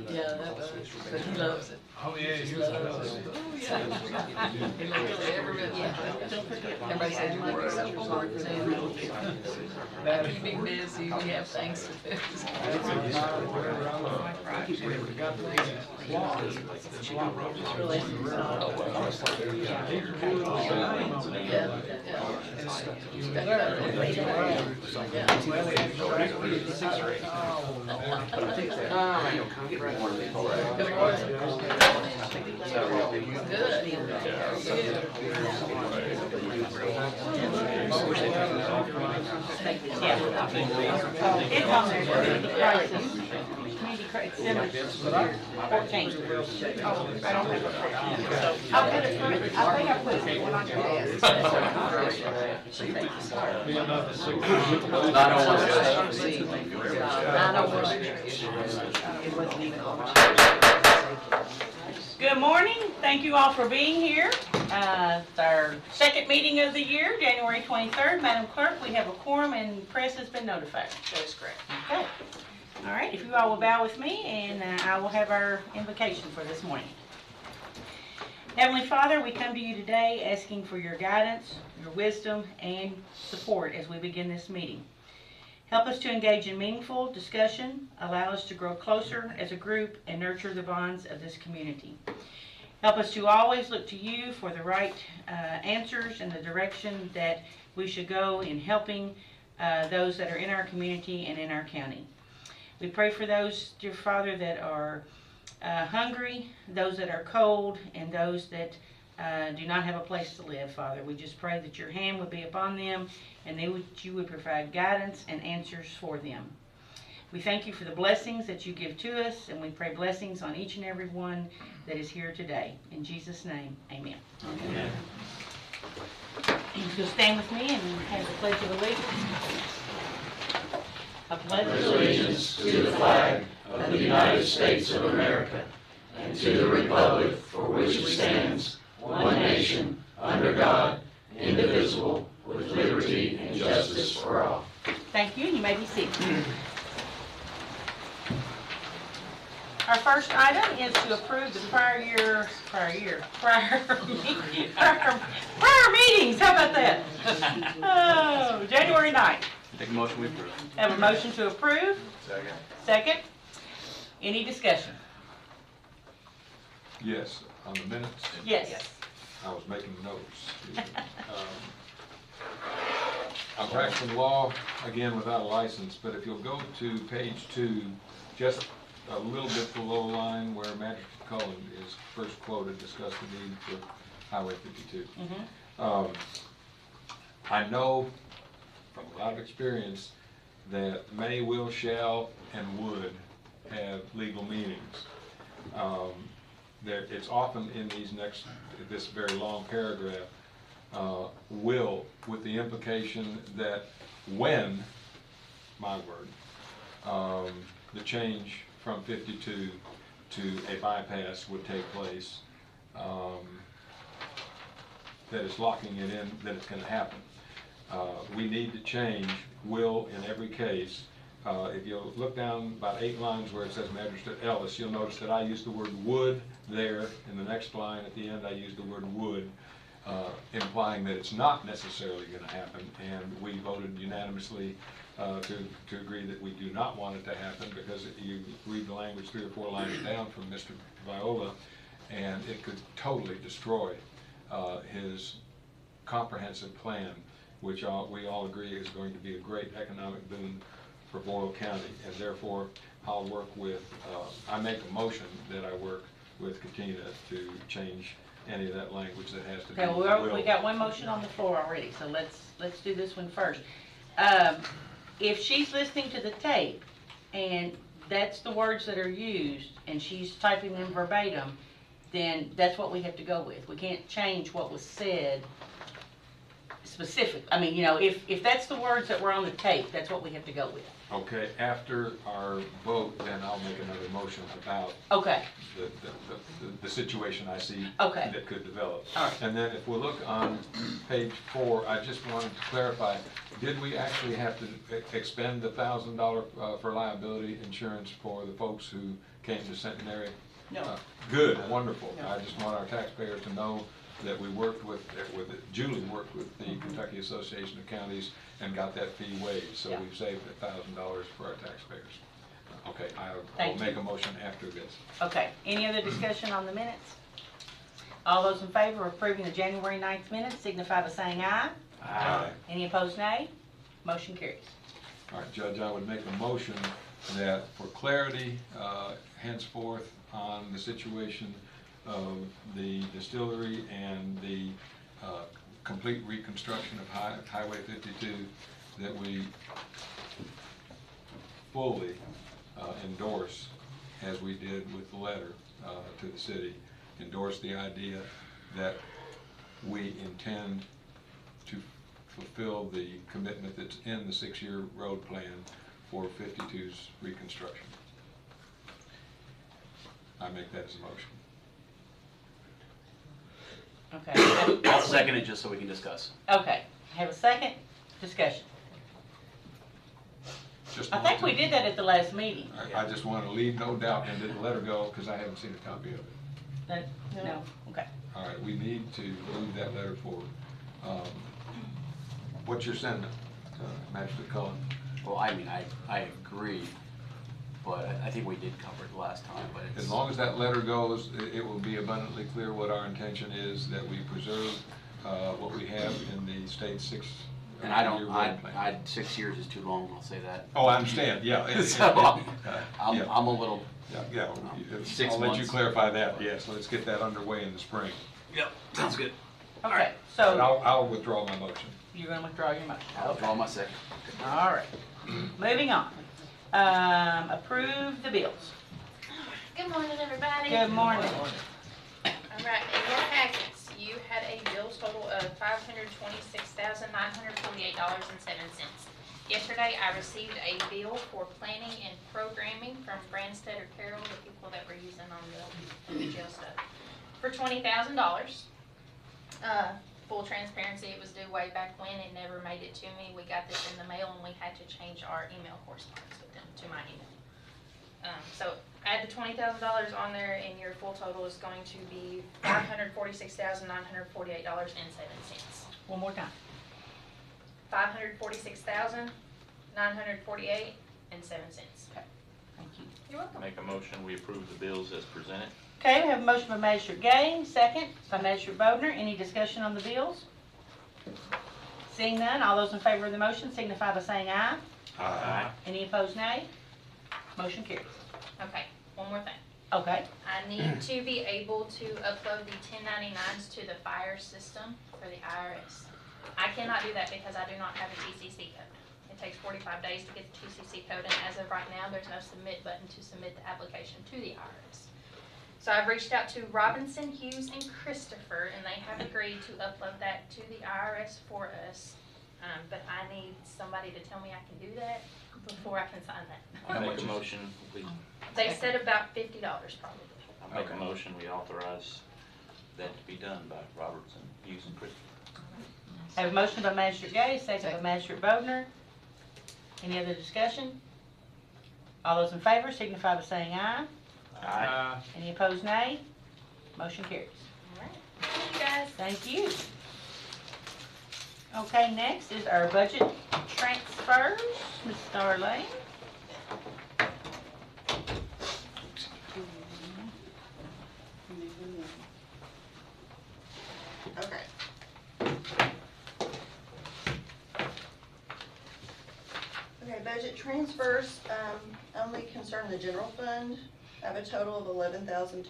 Yeah, that was. But he loves it. Oh yeah, he He was. loves it. Oh yeah. He loves it every bit. Everybody said you work so hard. After you be busy, you have things to do. Really. It's on there, community crisis. Community crisis, December 14th. Oh, I don't have a 14th, so. I'll put it, I think I put it when I got asked. Good morning. Thank you all for being here. It's our second meeting of the year, January 23rd. Madam Clerk, we have a quorum and press has been notified. That is correct. Okay. All right, if you all will bow with me, and I will have our invocation for this morning. Heavenly Father, we come to you today asking for your guidance, your wisdom, and support as we begin this meeting. Help us to engage in meaningful discussion, allow us to grow closer as a group, and nurture the bonds of this community. Help us to always look to you for the right answers and the direction that we should go in helping those that are in our community and in our county. We pray for those, dear Father, that are hungry, those that are cold, and those that do not have a place to live, Father. We just pray that your hand would be upon them and that you would provide guidance and answers for them. We thank you for the blessings that you give to us, and we pray blessings on each and every one that is here today. In Jesus' name, amen. Amen. So stand with me and have the Pledge of Allegiance. I pledge allegiance to the flag of the United States of America and to the republic for which it stands, one nation, under God, indivisible, with liberty and justice for all. Thank you, and you may be seated. Our first item is to approve the prior meetings. How about that? Oh, January 9th. Take a motion, we approve. Have a motion to approve. Second. Second. Any discussion? Yes, on the minutes. Yes. I was making notes. I'm practicing law, again, without a license, but if you'll go to page 2, just a little bit below line where Magistrate Cullen is first quoted, discuss the need for Highway 52. I know from a lot of experience that may, will, shall, and would have legal meanings. It's often in this very long paragraph, will, with the implication that when, my word, the change from 52 to a bypass would take place, that it's locking it in, that it's going to happen. We need to change will in every case. If you look down about 8 lines where it says Magistrate Ellis, you'll notice that I use the word would there. In the next line at the end, I use the word would, implying that it's not necessarily going to happen. And we voted unanimously to agree that we do not want it to happen, because you read the language 3 or 4 lines down from Mr. Viola, and it could totally destroy his comprehensive plan, which we all agree is going to be a great economic boon for Boyle County. And therefore, I'll work with, I make a motion that I work with Katina to change any of that language that has to do with will. We got one motion on the floor already, so let's do this one first. If she's listening to the tape and that's the words that are used and she's typing them verbatim, then that's what we have to go with. We can't change what was said specific. I mean, you know, if that's the words that were on the tape, that's what we have to go with. Okay, after our vote, then I'll make another motion about Okay, the situation I see Okay. that could develop. All right. And then if we look on page 4, I just wanted to clarify, did we actually have to expend the $1,000 for liability insurance for the folks who came to Centenary? No. Good, wonderful. No. I just want our taxpayers to know that we worked with Julie worked with the Kentucky Association of Counties and got that fee waived, so Yeah. we've saved $1,000 for our taxpayers. Okay, I'll Thank make you. a motion after this. Okay, any other discussion on the minutes? All those in favor of approving the January 9th minutes signify by saying aye. Aye. Any opposed, nay? Motion carries. All right, Judge, I would make a motion that for clarity henceforth on the situation of the distillery and the complete reconstruction of Highway 52, that we fully endorse, as we did with the letter to the city, endorse the idea that we intend to fulfill the commitment that's in the 6-year road plan for 52's reconstruction. I make that as a motion. Okay. I'll second it just so we can discuss. Okay, have a second discussion. Just I think we did that at the last meeting. I just want to leave no doubt and didn't let her go because I haven't seen a copy of it. That- No, okay. All right, we need to move that letter forward. What's your sentiment, Magistrate Cullen? Well, I mean, I agree, but I think we did cover it last time, but it's. As long as that letter goes, it will be abundantly clear what our intention is, that we preserve what we have in the state's 6-year And I don't, road plan. 6 years is too long, I'll say that. Oh, I understand, yeah. So, Yeah. I'm a little. Yeah, 6 I'll let you months. clarify that, yes, let's get that underway in the spring. Yep, sounds good. Okay, But so I'll withdraw my motion. you're gonna withdraw your motion? I'll draw my second. All right, moving on. Approve the bills. Good morning, everybody. Good morning. All right, in your packets, you had a bills total of $526,948.07. Yesterday, I received a bill for planning and programming from Branstead or Carroll, the people that were using on the jail stuff, for $20,000. Full transparency, it was due way back when. It never made it to me. We got this in the mail and we had to change our email correspondence with them to my email. So add the $20,000 on there and your full total is going to be $546,948.07. One more time. $546,948.07. Thank you. You're welcome. Make a motion, we approve the bills as presented. Okay, we have a motion by Magistrate Gaines, second by Magistrate Bodner. Any discussion on the bills? Seeing none, all those in favor of the motion signify by saying aye. Aye. Any opposed, nay? Motion carries. Okay, one more thing. Okay, I need to be able to upload the 1099s to the fire system for the IRS. I cannot do that because I do not have a TCC code. It takes 45 days to get the TCC code, and as of right now, there's no submit button to submit the application to the IRS. So I've reached out to Robinson, Hughes, and Christopher, and they have agreed to upload that to the IRS for us. But I need somebody to tell me I can do that before I can sign that. I'll make a motion, They said about $50 probably. I'll make a motion, we authorize that to be done by Robertson, Hughes, and Christopher. I have a motion by Magistrate Gaines, second by Magistrate Bodner. Any other discussion? All those in favor signify by saying aye. Aye. Any opposed, nay? Motion carries. All right. Thank you, guys. Thank you. Okay, next is our budget transfers. Ms. Starlane. Okay. Okay, budget transfers, only concern the general fund. I have a total of $11,200.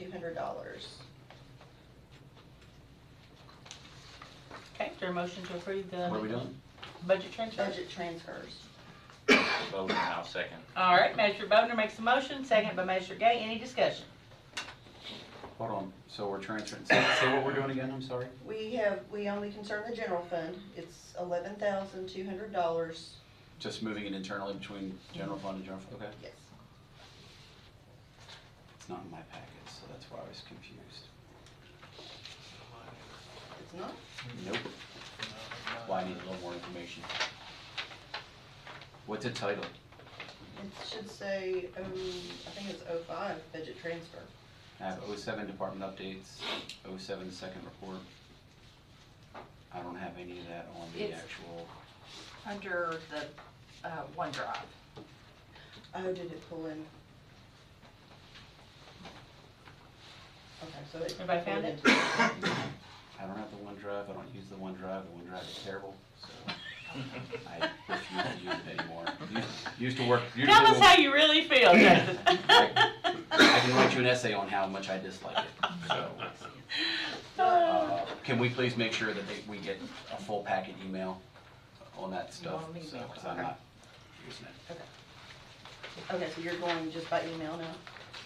Okay, is there a motion to approve the What are we doing? budget transfers? Budget transfers. Vote, and I'll second. All right, Magistrate Bodner makes a motion, second by Magistrate Gay. Any discussion? Hold on, so we're transferring, say what we're doing again, I'm sorry? We only concern the general fund. It's $11,200 Just moving it internally between general fund and general fund, okay? Yes. It's not in my packet, so that's why I was confused. It's not? Nope. That's why I need a little more information. What's it titled? It should say, I think it's 05, budget transfer. I have 07 department updates, 07 second report. I don't have any of that on the It's- actual, Under the OneDrive. Oh, did it pull in? Okay, so it. Everybody found it? I don't have the OneDrive, I don't use the OneDrive is terrible, so I refuse to use it anymore. Used to work. Tell us how you really feel, Justin. I can write you an essay on how much I dislike it, so. Can we please make sure that we get a full packet email on that stuff, want me to so, email? 'cause I'm not using it. Okay, so you're going just by email now?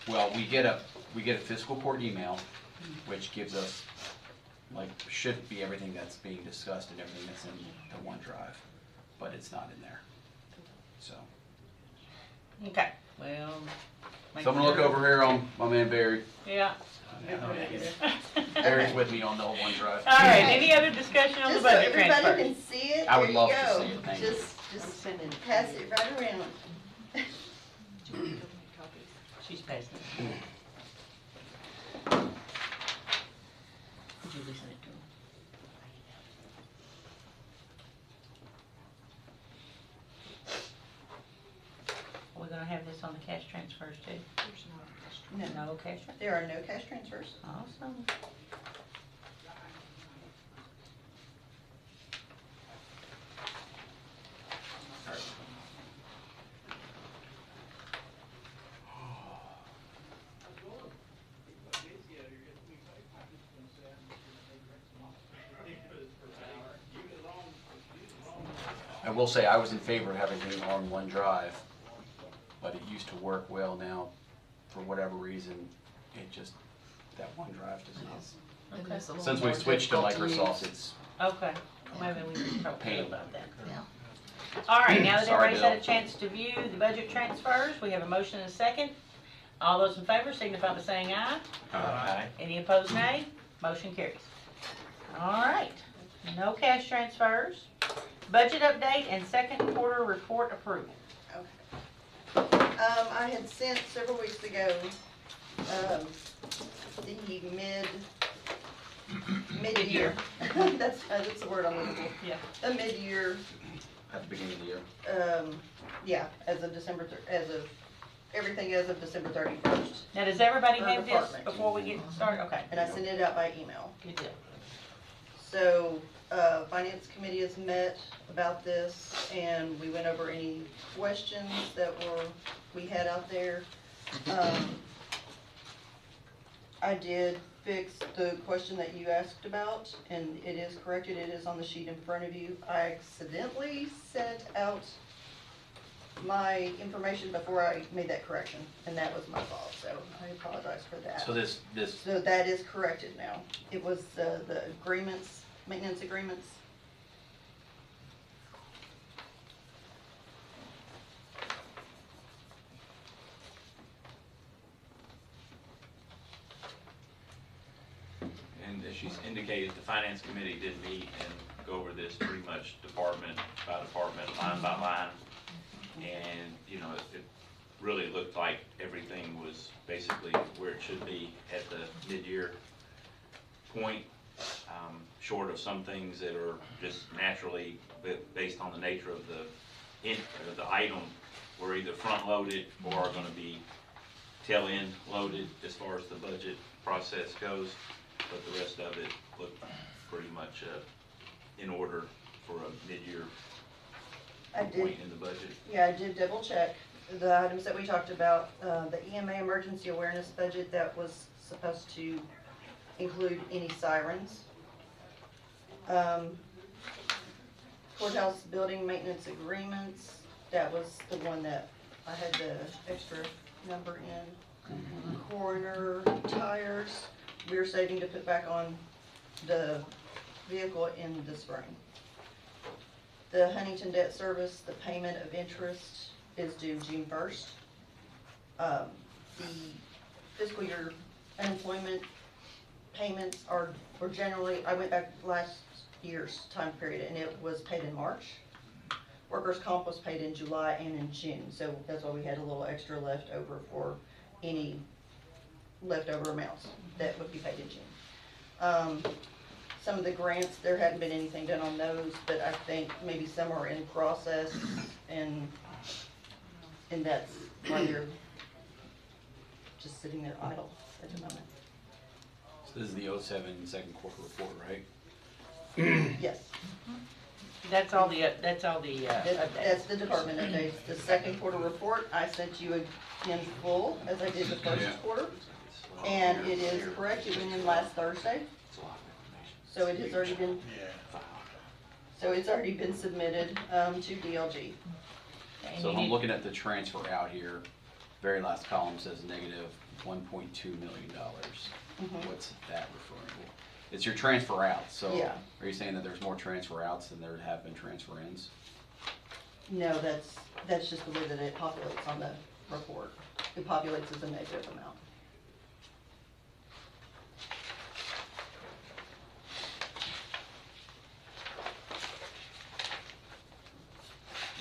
Well, we get a fiscal court email, which gives us, like, should be everything that's being discussed and everything that's in the OneDrive, but it's not in there, so. Okay, well. make Someone look sure- over here on my man Barry. Yeah. Barry's with me on the OneDrive. All right, any other discussion on the Just so budget everybody transfer? can see it, I would there you love to go. see it, thank you. Just pass it right around. She's passing it. Could you listen it to him? Are we gonna have this on the cash transfers too? No, No cash transfers? there are no cash transfers. Awesome. I will say I was in favor of having it on OneDrive, but it used to work well. Now, for whatever reason, it just, that OneDrive does not. It is a little Since more we've switched to difficult to Microsoft, use. it's Okay, maybe we can talk to you Pain. about that. Yeah. All right, now that Sorry, everybody's had a Bill. chance to view the budget transfers, we have a motion and a second. All those in favor signify by saying aye. Aye. Any opposed, nay? Motion carries. All right, no cash transfers. Budget update and second quarter report approval. I had sent several weeks ago, the mid-year, that's the word I'm looking for. Yeah. The mid-year, at the beginning of the year. yeah, as of everything as of December 31st. Now, does everybody Per have this department. before we get started? Okay. And I sent it out by email. Good deal. So, Finance Committee has met about this, and we went over any questions that we had out there. I did fix the question that you asked about, and it is corrected, it is on the sheet in front of you. I accidentally sent out my information before I made that correction, and that was my fault, so I apologize for that. So this, So that is corrected now. It was the agreements, maintenance agreements. And as she's indicated, the finance committee did meet and go over this pretty much department by department, line by line. And, you know, it really looked like everything was basically where it should be at the mid-year point, short of some things that are just naturally, based on the nature of the item, were either front-loaded or are gonna be tail-end loaded as far as the budget process goes. But the rest of it looked pretty much in order for a mid-year I did, point in the budget. yeah, I did double check the items that we talked about. The EMA emergency awareness budget, that was supposed to include any sirens. Courthouse building maintenance agreements, that was the one that I had the extra number in. Coroner tires, we're saving to put back on the vehicle in the spring. The Huntington debt service, the payment of interest is due June 1st. The fiscal year unemployment payments were generally, I went back last year's time period and it was paid in March. Workers' comp was paid in July and in June, so that's why we had a little extra left over for any leftover amounts that would be paid in June. Some of the grants, there hadn't been anything done on those, but I think maybe some are in process, and that's why they're just sitting there idle at the moment. So this is the 07 second quarter report, right? Yes, That's all the that's updates. the department updates. The second quarter report, I sent you in full, as I did the first Yeah. quarter, and it is correct, it went in last Thursday. So it has already been, submitted to DLG. And So you if I'm need- looking at the transfer out here, very last column says negative $1.2 million. Mhm. What's that referring to? It's your transfer outs, so Yeah. are you saying that there's more transfer outs than there have been transfer ins? No, that's just the way that it populates on the report. It populates as a negative amount.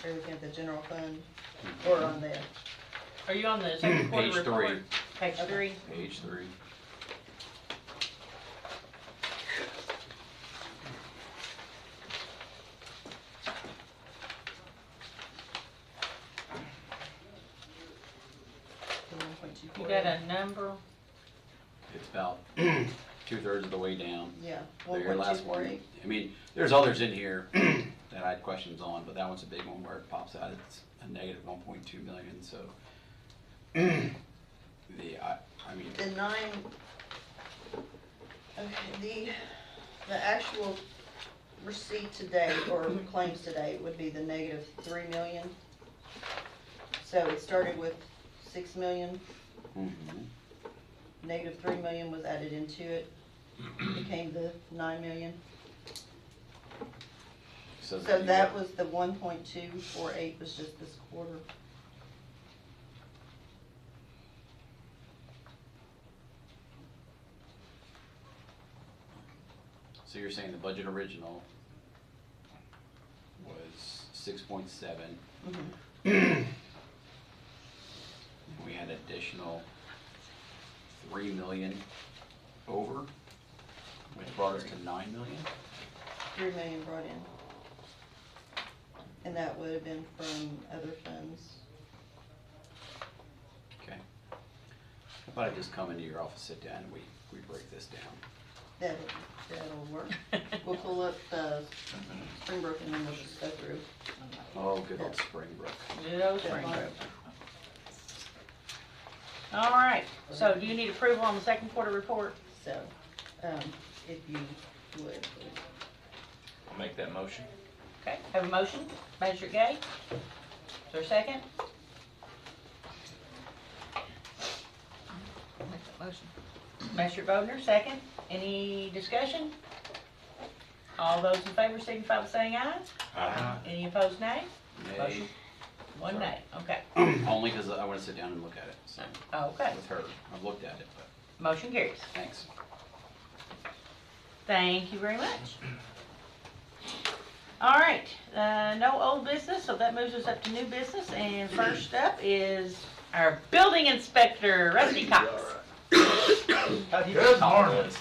Are you looking at the general fund or on the, Are you on the second quarter Page report? 3. Page 3. Page 3. You got a number? It's about 2/3 of the way down. yeah, Your last one, 1.248. I mean, there's others in here that I had questions on, but that one's a big one where it pops out, it's a negative 1.2 million, so. I mean, The okay, the actual receipt today, or claims today, would be the negative 3 million. So it started with 6 million, mhm. negative 3 million was added into it, became the 9 million. So that was the 1.248 was just this quarter. So you're saying the budget original was 6.7. Mhm. We had additional 3 million over, which brought us to 9 million. 3 million brought in. And that would have been from other funds. Okay. How about I just come into your office, sit down, and we break this down? That'll work. We'll pull up Springbrook and then we'll just go through. Oh, good old Springbrook. Good old that Springbrook. line. All right, so do you need approval on the second quarter report? So, if you would, please. I'll make that motion. Okay, have a motion, Magistrate Gay? Is there a second? I'll make that motion. Magistrate Bodnar, second. Any discussion? All those in favor signify by saying aye. Any opposed, nay? Nay. One nay, okay. Only because I want to sit down and look at it, so, Okay, with her. I've looked at it, but motion carries. thanks. Thank you very much. All right, no old business, so that moves us up to new business, and first up is our building inspector, Rusty Cox. How'd you Good get top of the morning. list?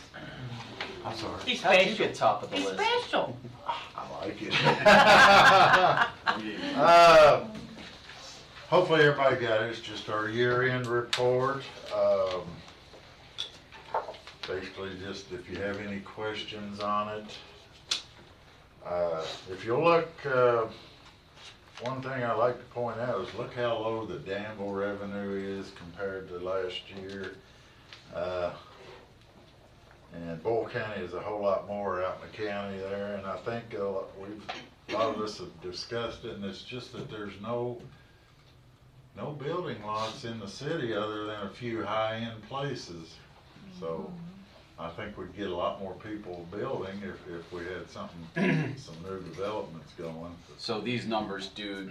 I'm sorry. He's How'd you special. get top of the He's list? special. I like it. Hopefully everybody got it. It's just our year-end report. Basically, just if you have any questions on it. If you look, one thing I like to point out is look how low the Danville revenue is compared to last year. And Boyle County is a whole lot more out in the county there, and I think a lot of us have discussed it, and it's just that there's no building lots in the city other than a few high-end places. So I think we'd get a lot more people building if we had something, some new developments going. So these numbers do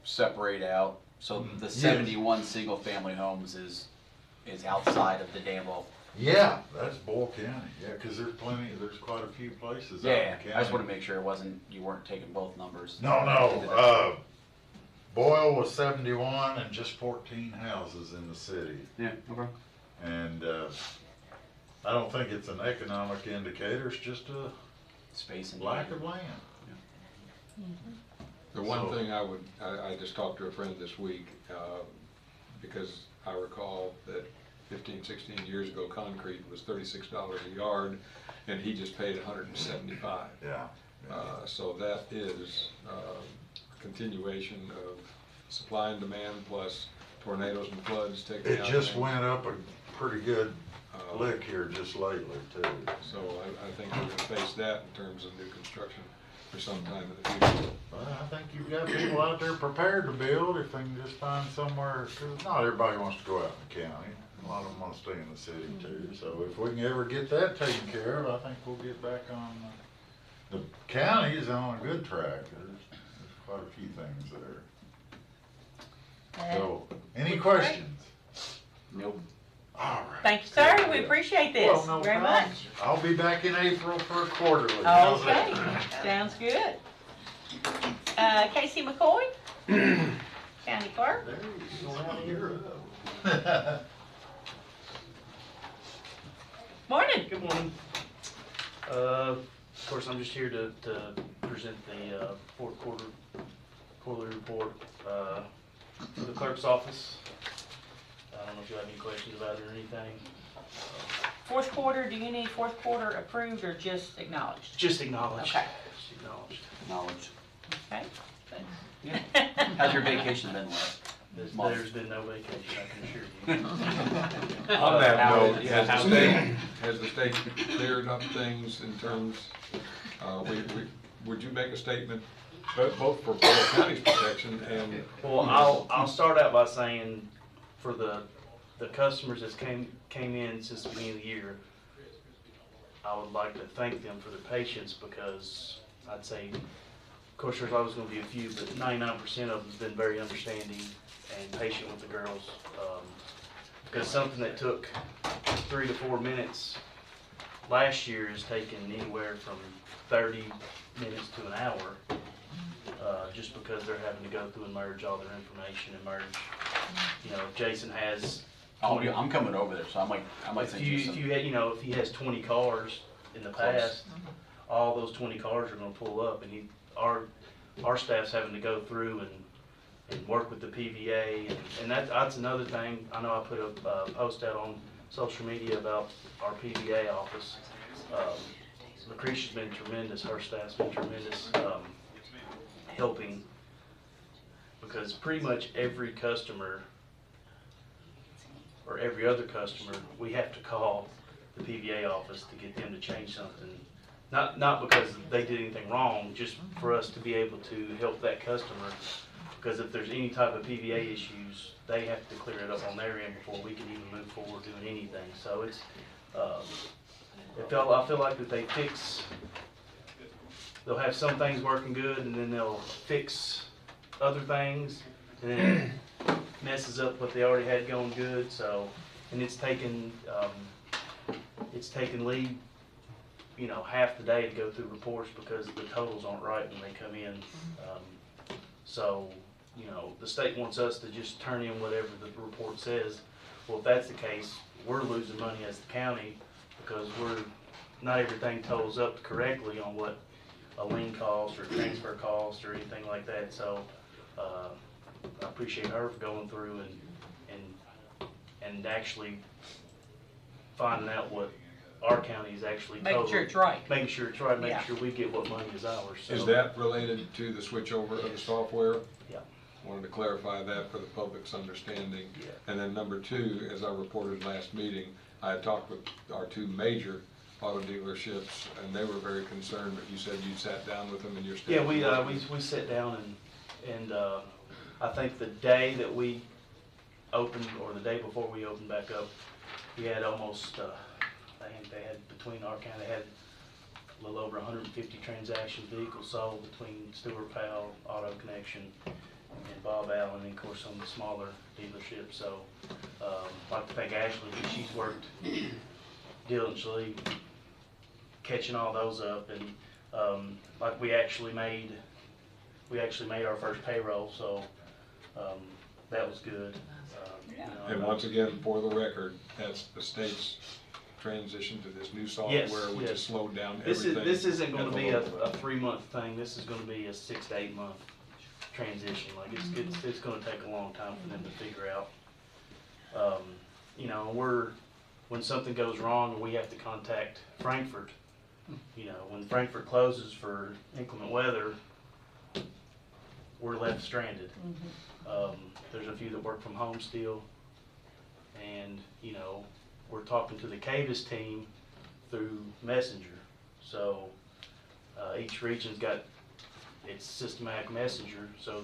separate out, so the Yes. 71 single-family homes is outside of the Danville. Yeah, that's Boyle County, yeah, cause there's quite a few places out in Yeah, the county. I just wanna make sure you weren't taking both numbers. No, Boyle was 71 and just 14 houses in the city. Yeah, okay. And, I don't think it's an economic indicator, it's just a Space and. lack of land. The one So- thing I just talked to a friend this week, because I recall that 15, 16 years ago, concrete was $36 a yard, and he just paid $175. Yeah. So that is a continuation of supply and demand plus tornadoes and floods taking out. It just things. went up a pretty good lick here just lately too. So I think we're gonna face that in terms of new construction for some time in the future. But I think you've got people out there prepared to build if they can just find somewhere, cause not everybody wants to go out in the county. A lot of them want to stay in the city too. So if we can ever get that taken care of, I think we'll get back on, the county is on a good track. There's quite a few things there. So, any questions? Nope. All right. Thank you, sir. We appreciate this Well, no very problem. much. I'll be back in April for a quarterly. How's Okay, that? sounds good. Casey McCoy, County Clerk. There you go. You're up. Morning. Good morning. Of course, I'm just here to present the fourth quarter quarterly report for the clerk's office. I don't know if you have any questions about it or anything. Fourth quarter, do you need fourth quarter approved or just acknowledged? Just acknowledge. Okay. Just acknowledge. Knowledge. Okay. How's your vacation been like? There's been no vacation, I can assure you. On that note, yeah, has the state cleared up things in terms, would you make a statement, both for Boyle County's protection and? Well, I'll start out by saying, for the customers that came in since the beginning of the year, I would like to thank them for their patience, because I'd say, of course, there's always gonna be a few, but 99% of them's been very understanding and patient with the girls. Because something that took 3 to 4 minutes last year is taking anywhere from 30 minutes to an hour, just because they're having to go through and merge all their information and merge, you know, if Jason has I'm coming over there, so I might send you some. if he has 20 cars in the Close. past, all those 20 cars are gonna pull up, and our staff's having to go through and work with the PVA, and that's another thing. I know I put a post out on social media about our PVA office. Lucretia's been tremendous, her staff's been tremendous, helping, because pretty much every customer, or every other customer, we have to call the PVA office to get them to change something. Not because they did anything wrong, just for us to be able to help that customer. Because if there's any type of PVA issues, they have to clear it up on their end before we can even move forward doing anything. So it's, I feel like that they'll have some things working good, and then they'll fix other things, and then it messes up what they already had going good. So, and it's taken Lee, half the day to go through reports because the totals aren't right when they come in. So, the state wants us to just turn in whatever the report says. Well, if that's the case, we're losing money as the county, because not everything totals up correctly on what a lien cost or a transfer cost or anything like that. So, I appreciate her for going through and actually finding out what our county is actually total. Making sure it's right. Making sure it's right, making Yeah. sure we get what money is ours. So. Is that related to the switchover of the software? Yeah. Wanted to clarify that for the public's understanding. Yeah. And then number two, as I reported last meeting, I had talked with our two major auto dealerships, and they were very concerned, but you said you sat down with them and your staff. Yeah, we sat down and I think the day that we opened, or the day before we opened back up, we had almost I think they had, between our county, they had a little over 150 transaction vehicles sold between Stuart Powell, Auto Connection, and Bob Allen, and of course some of the smaller dealerships. So I'd like to thank Ashley, because she's worked diligently catching all those up, and like we actually made our first payroll, so that was good. You know, And once again, for the record, that's the state's transition to this new software, Yes, which yes. has slowed down This everything. isn't going at to the be a local. 3-month thing. This is going to be a 6 to 8 month transition. Like it's going to take a long time for them to figure out. You know, when something goes wrong and we have to contact Frankfurt, you know, when Frankfurt closes for inclement weather, we're left stranded. There's a few that work from home still, and you know, we're talking to the Cavis team through Messenger. So each region's got its systematic messenger, so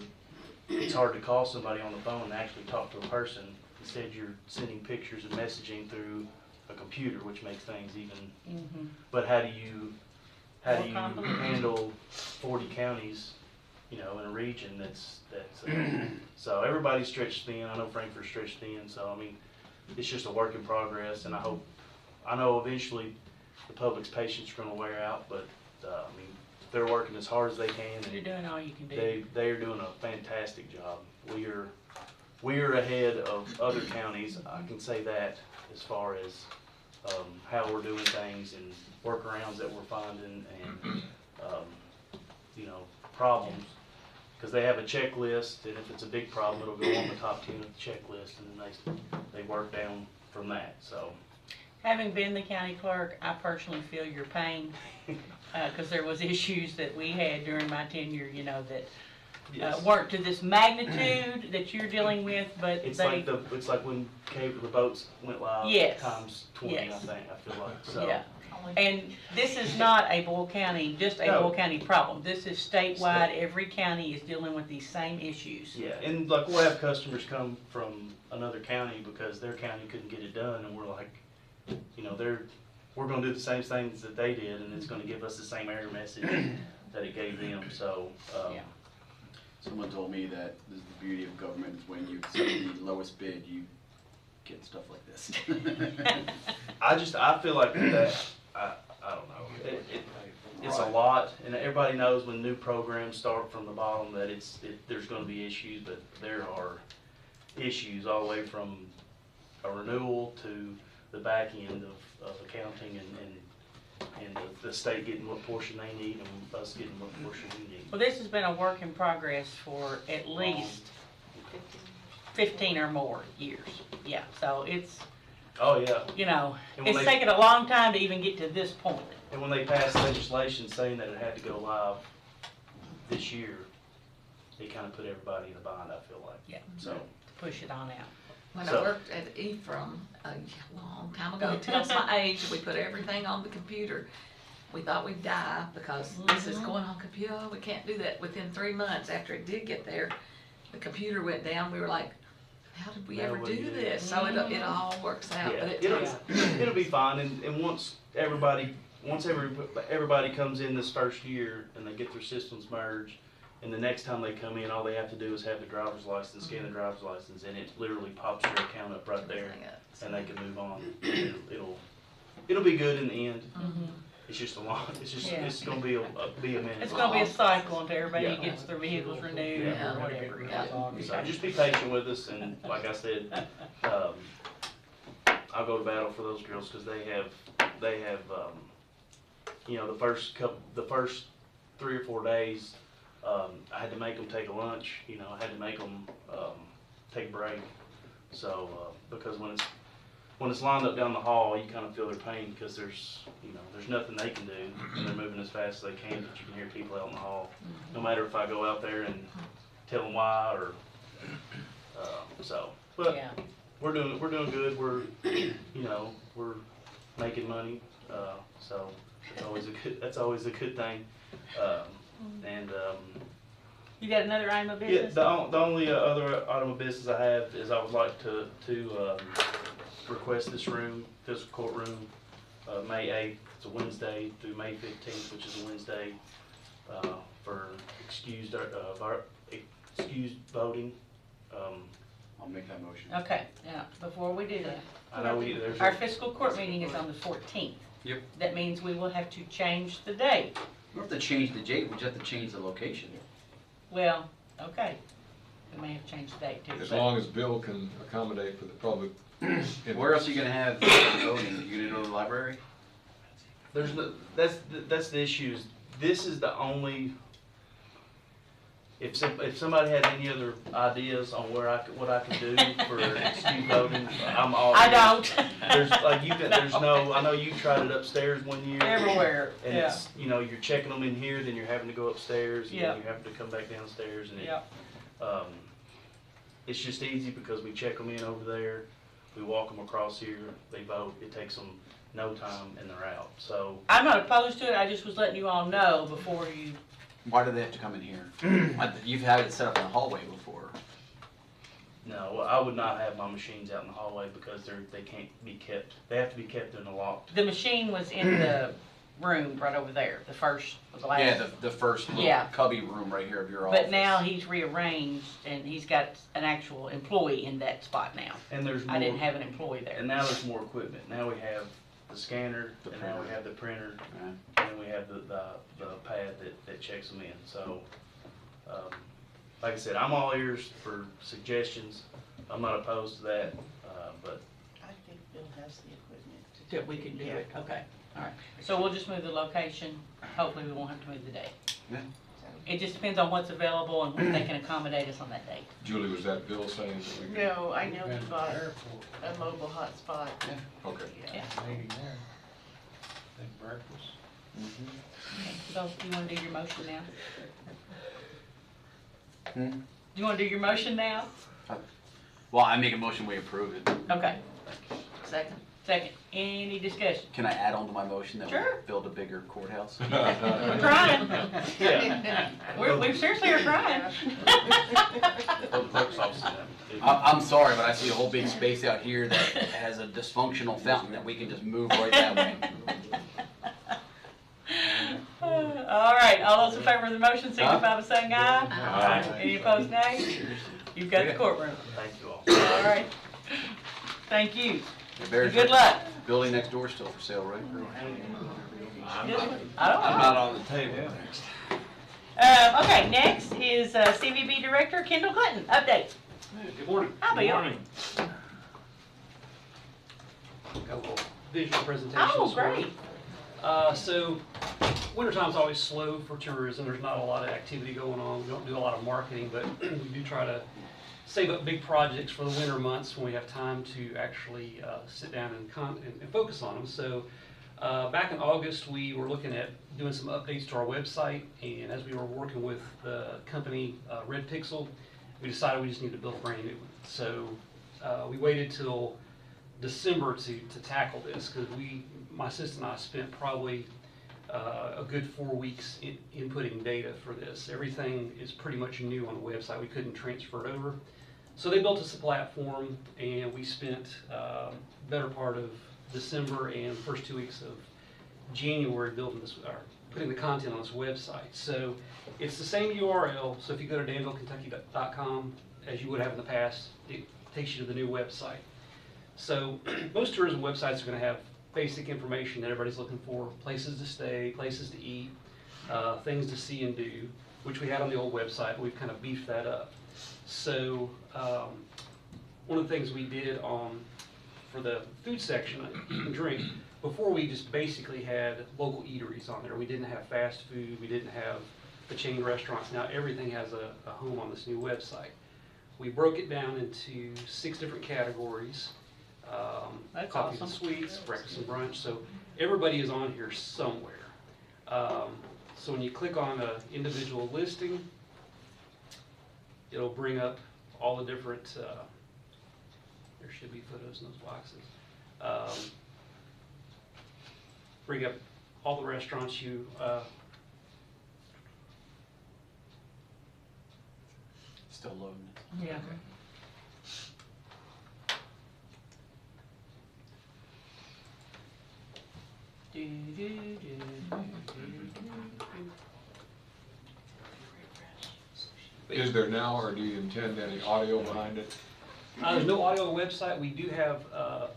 it's hard to call somebody on the phone and actually talk to a person. Instead, you're sending pictures and messaging through a computer, which makes things even. But how do you handle 40 counties, you know, in a region that's so everybody's stretched thin. I know Frankfurt's stretched thin, so I mean, it's just a work in progress, and I know eventually the public's patience is going to wear out, but I mean, they're working as hard as they can. You're doing all you can do. They are doing a fantastic job. We are ahead of other counties. I can say that, as far as how we're doing things and workarounds that we're finding, and you know, problems. Because they have a checklist, and if it's a big problem, it'll go on the top 10 of the checklist, and then they work down from that. So, Having been the county clerk, I personally feel your pain, because there was issues that we had during my tenure, you know, that yes. weren't to this magnitude that you're dealing with, but It's they, like when the boats went live, Yes. times 20, Yes. I think, I feel like. So, yeah. And this is not a Boyle County, just a No. Boyle County problem. This is statewide. Every county is dealing with these same issues. yeah, and like we'll have customers come from another county because their county couldn't get it done, and we're like, you know, we're gonna do the same things that they did, and it's gonna give us the same error message that it gave them, so. Yeah. Someone told me that this is the beauty of government, is when you accept the lowest bid, you get stuff like this. I feel like that, I don't know, it's a lot, and everybody knows when new programs start from the bottom that there's gonna be issues, but there are issues all the way from a renewal to the back end of accounting, and the state getting what portion they need, and us getting what portion we need. Well, this has been a work in progress for at least 15 or more years. Yeah, so it's, Oh, yeah, you know, And when it's they- taken a long time to even get to this point. and when they passed legislation saying that it had to go live this year, it kinda put everybody in a bind, I feel like. Yeah. So, To push it on out. When So- I worked at Ephraim a long time ago, it tells my age, we put everything on the computer. We thought we'd die because this is going on computer, oh, we can't do that. Within 3 months after it did get there, the computer went down, we were like, how did we Now ever what do do you do? this? So it all works out, yeah, but it it'll, takes. it'll be fine, and once everybody comes in this first year and they get their systems merged, and the next time they come in, all they have to do is have the driver's license, scan the driver's license, and it literally pops their account up right there, and they can move on. It'll be good in the end. It's just a long, Yeah. it's gonna be a minute. It's gonna be a cycle until everybody Yeah. gets their vehicles renewed Yeah. or whatever. So just be patient with us, and like I said, I'll go to battle for those girls, because they have, you know, the first 3 or 4 days, I had to make them take a lunch, you know, I had to make them, take a break. So, because when it's lined up down the hall, you kind of feel their pain, because there's nothing they can do, and they're moving as fast as they can, but you can hear people out in the hall. No matter if I go out there and tell them why, or, but Yeah. we're doing good, we're making money, so that's always a good thing. You got another item of Yeah, business? the only other item of business I have is I would like to request this room, fiscal courtroom, May 8th, it's a Wednesday, through May 15th, which is a Wednesday, for excused voting. I'll make that motion. Okay, now, before we do that, I know there's. our fiscal court meeting is on the 14th. Yep. That means we will have to change the date. We don't have to change the date, we just have to change the location. Well, okay, we may have changed the date too. As but- long as Bill can accommodate for the public. Where else are you gonna have voting? You gonna go to the library? There's no, that's the issue. Is this is the only. If somebody had any other ideas on what I can do for excuse voting, I'm all. I don't. There's like there's no. I know you tried it upstairs one year. Everywhere, And yeah. it's you're checking them in here, then you're having to go upstairs, and Yeah. then you're having to come back downstairs, and Yep. it's just easy because we check them in over there, we walk them across here, they vote. It takes them no time, and they're out. So. I'm not opposed to it, I just was letting you all know before you, Why do they have to come in here? You've had it set up in the hallway before. No, I would not have my machines out in the hallway because they can't be kept. They have to be kept in a locked. the machine was in the room right over there, the last. Yeah, the first little Yeah. cubby room right here of your office. But now he's rearranged and he's got an actual employee in that spot now. And there's more. I didn't have an employee there. And now there's more equipment. Now we have the scanner, The and now we printer. have the printer, Yeah. and we have the pad that checks them in. So, like I said, I'm all ears for suggestions. I'm not opposed to that, but I think Bill has the equipment. That we can do it, okay, all right. So we'll just move the location, hopefully we won't have to move the date. Yeah. It just depends on what's available and when they can accommodate us on that date. Julie, was that Bill saying that we could? No, I know he bought a mobile hotspot. Okay. Yeah. Meeting there. Big breakfast. So, you wanna do your motion now? Hmm? Do you wanna do your motion now? Well, I make a motion, we approve it. Okay, Second. second, any discussion? Can I add on to my motion that we Sure. build a bigger courthouse? We're trying, yeah. we seriously are trying. Well, the clerk's office. I'm sorry, but I see a whole big space out here that has a dysfunctional fountain that we can just move right that way. All right, all those in favor of the motion signify by saying aye. Aye. Any opposed, nay? You've got the courtroom. Thank you all. All right. Thank you. The Bears- Good luck. Building next door still for sale, right? I don't know. Not on the table. Okay, next is CVB Director Kendall Clinton. Update. Good morning. Hi, Bill. Got a little visual presentation. Oh, this morning. great. So, wintertime's always slow for tourism. There's not a lot of activity going on. We don't do a lot of marketing, but we do try to save up big projects for the winter months when we have time to actually sit down and focus on them. So, back in August, we were looking at doing some updates to our website, and as we were working with the company Red Pixel, we decided we just needed to build a brand new one. So, we waited till December to tackle this because my assistant and I spent probably a good 4 weeks inputting data for this. Everything is pretty much new on the website. We couldn't transfer it over. So they built us a platform, and we spent better part of December and first 2 weeks of January building this, or putting the content on this website. So it's the same URL. So if you go to danvillekentucky.com, as you would have in the past, it takes you to the new website. So most tourism websites are going to have basic information that everybody's looking for: places to stay, places to eat, things to see and do, which we had on the old website, but we've kind of beefed that up. So one of the things we did for the food section, eat and drink, before we just basically had local eateries on there. We didn't have fast food, we didn't have the chain restaurants. Now everything has a home on this new website. We broke it down into 6 different categories. That's Coffees and awesome. sweets, breakfast and brunch, so everybody is on here somewhere. So when you click on an individual listing, it'll bring up all the different, there should be photos in those boxes. Bring up all the restaurants you, Still loading. Yeah. Do, do, do, do, do. Is there now, or do you intend any audio behind it? There's no audio on the website. We do have a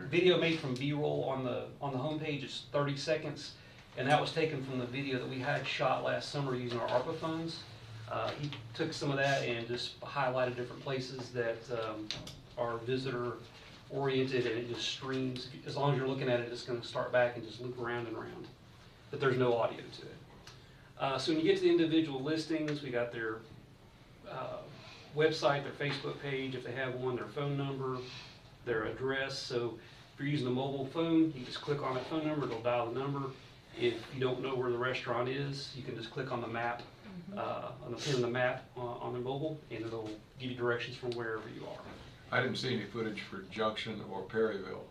video made from B-roll on the homepage. It's 30 seconds, and that was taken from the video that we had shot last summer using our ARPA funds. He took some of that and just highlighted different places that are visitor oriented, and it just streams. As long as you're looking at it, it's going to start back and just loop around and around. But there's no audio to it. So when you get to the individual listings, we got their website, their Facebook page, if they have one, their phone number, their address. So if you're using a mobile phone, you just click on that phone number, it'll dial the number. If you don't know where the restaurant is, you can just click on the map, on the pin of the map on the mobile, and it'll give you directions from wherever you are. I didn't see any footage for Junction or Perryville.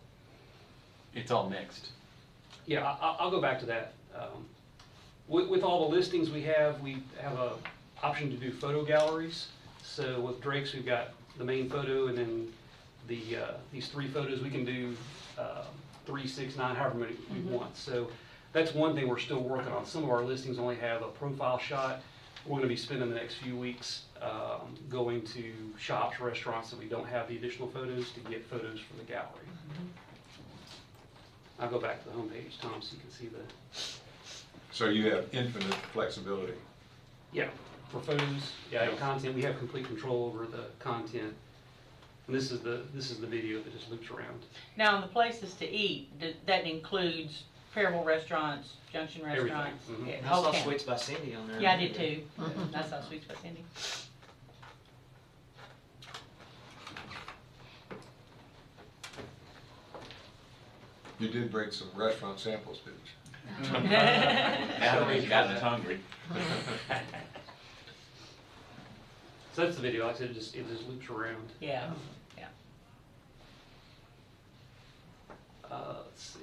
It's all mixed. Yeah, I'll go back to that. With all the listings we have a option to do photo galleries. So with Drake's, we've got the main photo, and then these 3 photos. We can do 3, 6, 9, however many we want. So that's one thing we're still working on. Some of our listings only have a profile shot. We're going to be spending the next few weeks going to shops, restaurants that we don't have the additional photos to get photos for the gallery. I'll go back to the homepage, Tom, so you can see the. So you have infinite flexibility. Yeah, for photos, yeah, and content, we have complete control over the content. And this is the video that just loops around. Now, the places to eat, that includes Perryville restaurants, Junction Everything. restaurants. Mhm. Yeah, I saw whole town. Sweets by Cindy on there. Yeah, I did too. I saw Sweets by Cindy. You did bring some restaurant samples, didn't you? Now that we've gotten us hungry. So that's the video, like I said, it just loops around. Yeah, yeah. Let's see.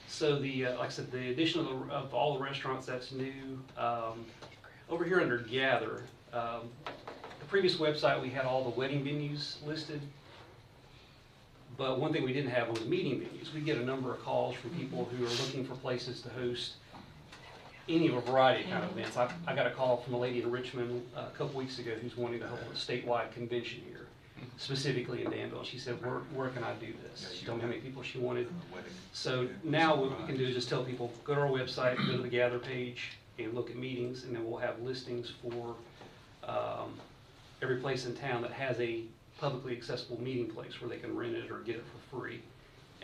So like I said, the addition of all the restaurants, that's new. Over here under Gather, the previous website, we had all the wedding venues listed. But one thing we didn't have was meeting venues. We get a number of calls from people who are looking for places to host any of a variety of kind of events. I got a call from a lady in Richmond a couple weeks ago who's wanting to hold a statewide convention here, specifically in Danville. She said, where can I do this? She told me how many people she wanted. So now what we can do is just tell people, go to our website, go to the Gather page, and look at meetings, and then we'll have listings for every place in town that has a publicly accessible meeting place where they can rent it or get it for free.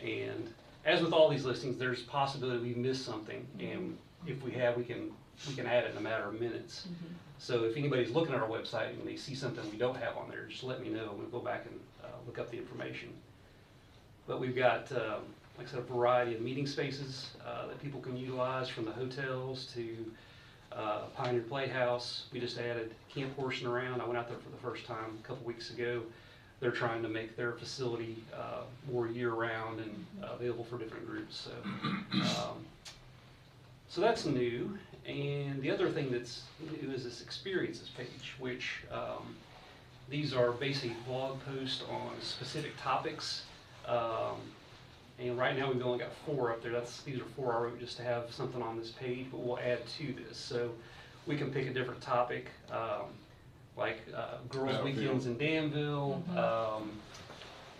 And as with all these listings, there's a possibility we missed something, and if we have, we can add it in a matter of minutes. So if anybody's looking at our website and they see something we don't have on there, just let me know and we'll go back and look up the information. But we've got, like I said, a variety of meeting spaces that people can utilize, from the hotels to Pioneer Playhouse. We just added Camp Horse and Around. I went out there for the first time a couple weeks ago. They're trying to make their facility more year-round and available for different groups. So that's new. And the other thing that's new is this experiences page, which these are basically blog posts on specific topics. And right now we've only got 4 up there. These are 4 I wrote just to have something on this page, but we'll add to this. So we can pick a different topic, like Girls Weekends in Danville.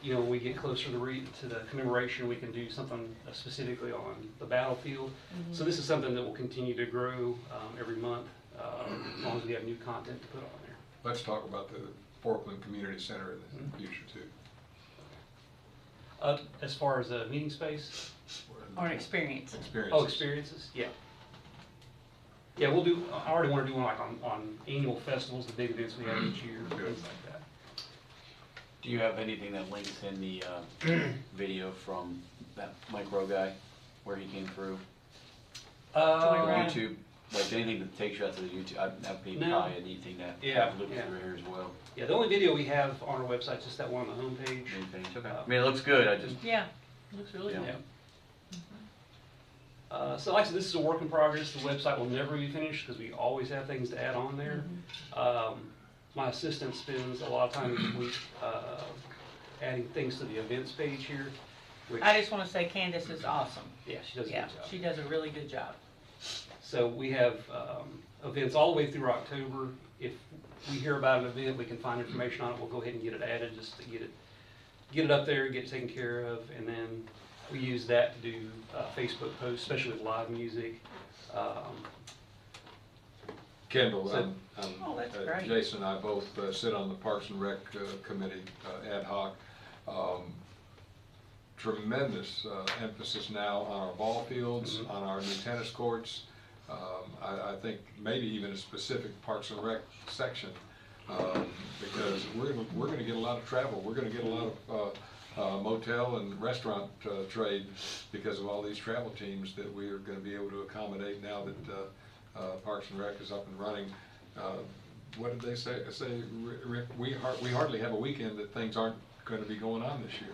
You know, when we get closer to the commemoration, we can do something specifically on the battlefield. So this is something that will continue to grow every month, as long as we have new content to put on there. Let's talk about the Forkland Community Center in the future too. As far as a meeting space? Or an experience. Experiences. Oh, experiences, yeah. Yeah, we'll do, I already want to do one like on annual festivals, the big events we have each year, things like that. Do you have anything that links in the video from that Mike Rowe guy, where he came through? YouTube, like anything that takes you out to the YouTube, that'd be probably a neat thing to have look through here as well. Yeah, the only video we have on our website is just that one on the homepage. Okay. I mean, it looks good, I just... Yeah, it looks really good. So like I said, this is a work in progress. The website will never be finished because we always have things to add on there. My assistant spends a lot of time each week adding things to the events page here. which, I just wanna say Candace is awesome. yeah, she does a good Yeah, job. she does a really good job. So we have events all the way through October. If we hear about an event, we can find information on it, we'll go ahead and get it added, just to get it up there, get it taken care of, and then we use that to do Facebook posts, especially with live music. Kendall, So- Oh, that's great. Jason and I both sit on the Parks and Rec Committee ad hoc. Tremendous emphasis now on our ball fields, on our new tennis courts. I think maybe even a specific Parks and Rec section, because we're gonna get a lot of travel. We're gonna get a lot of motel and restaurant trade because of all these travel teams that we are gonna be able to accommodate now that Parks and Rec is up and running. What did they say, Rick, we hardly have a weekend that things aren't gonna be going on this year.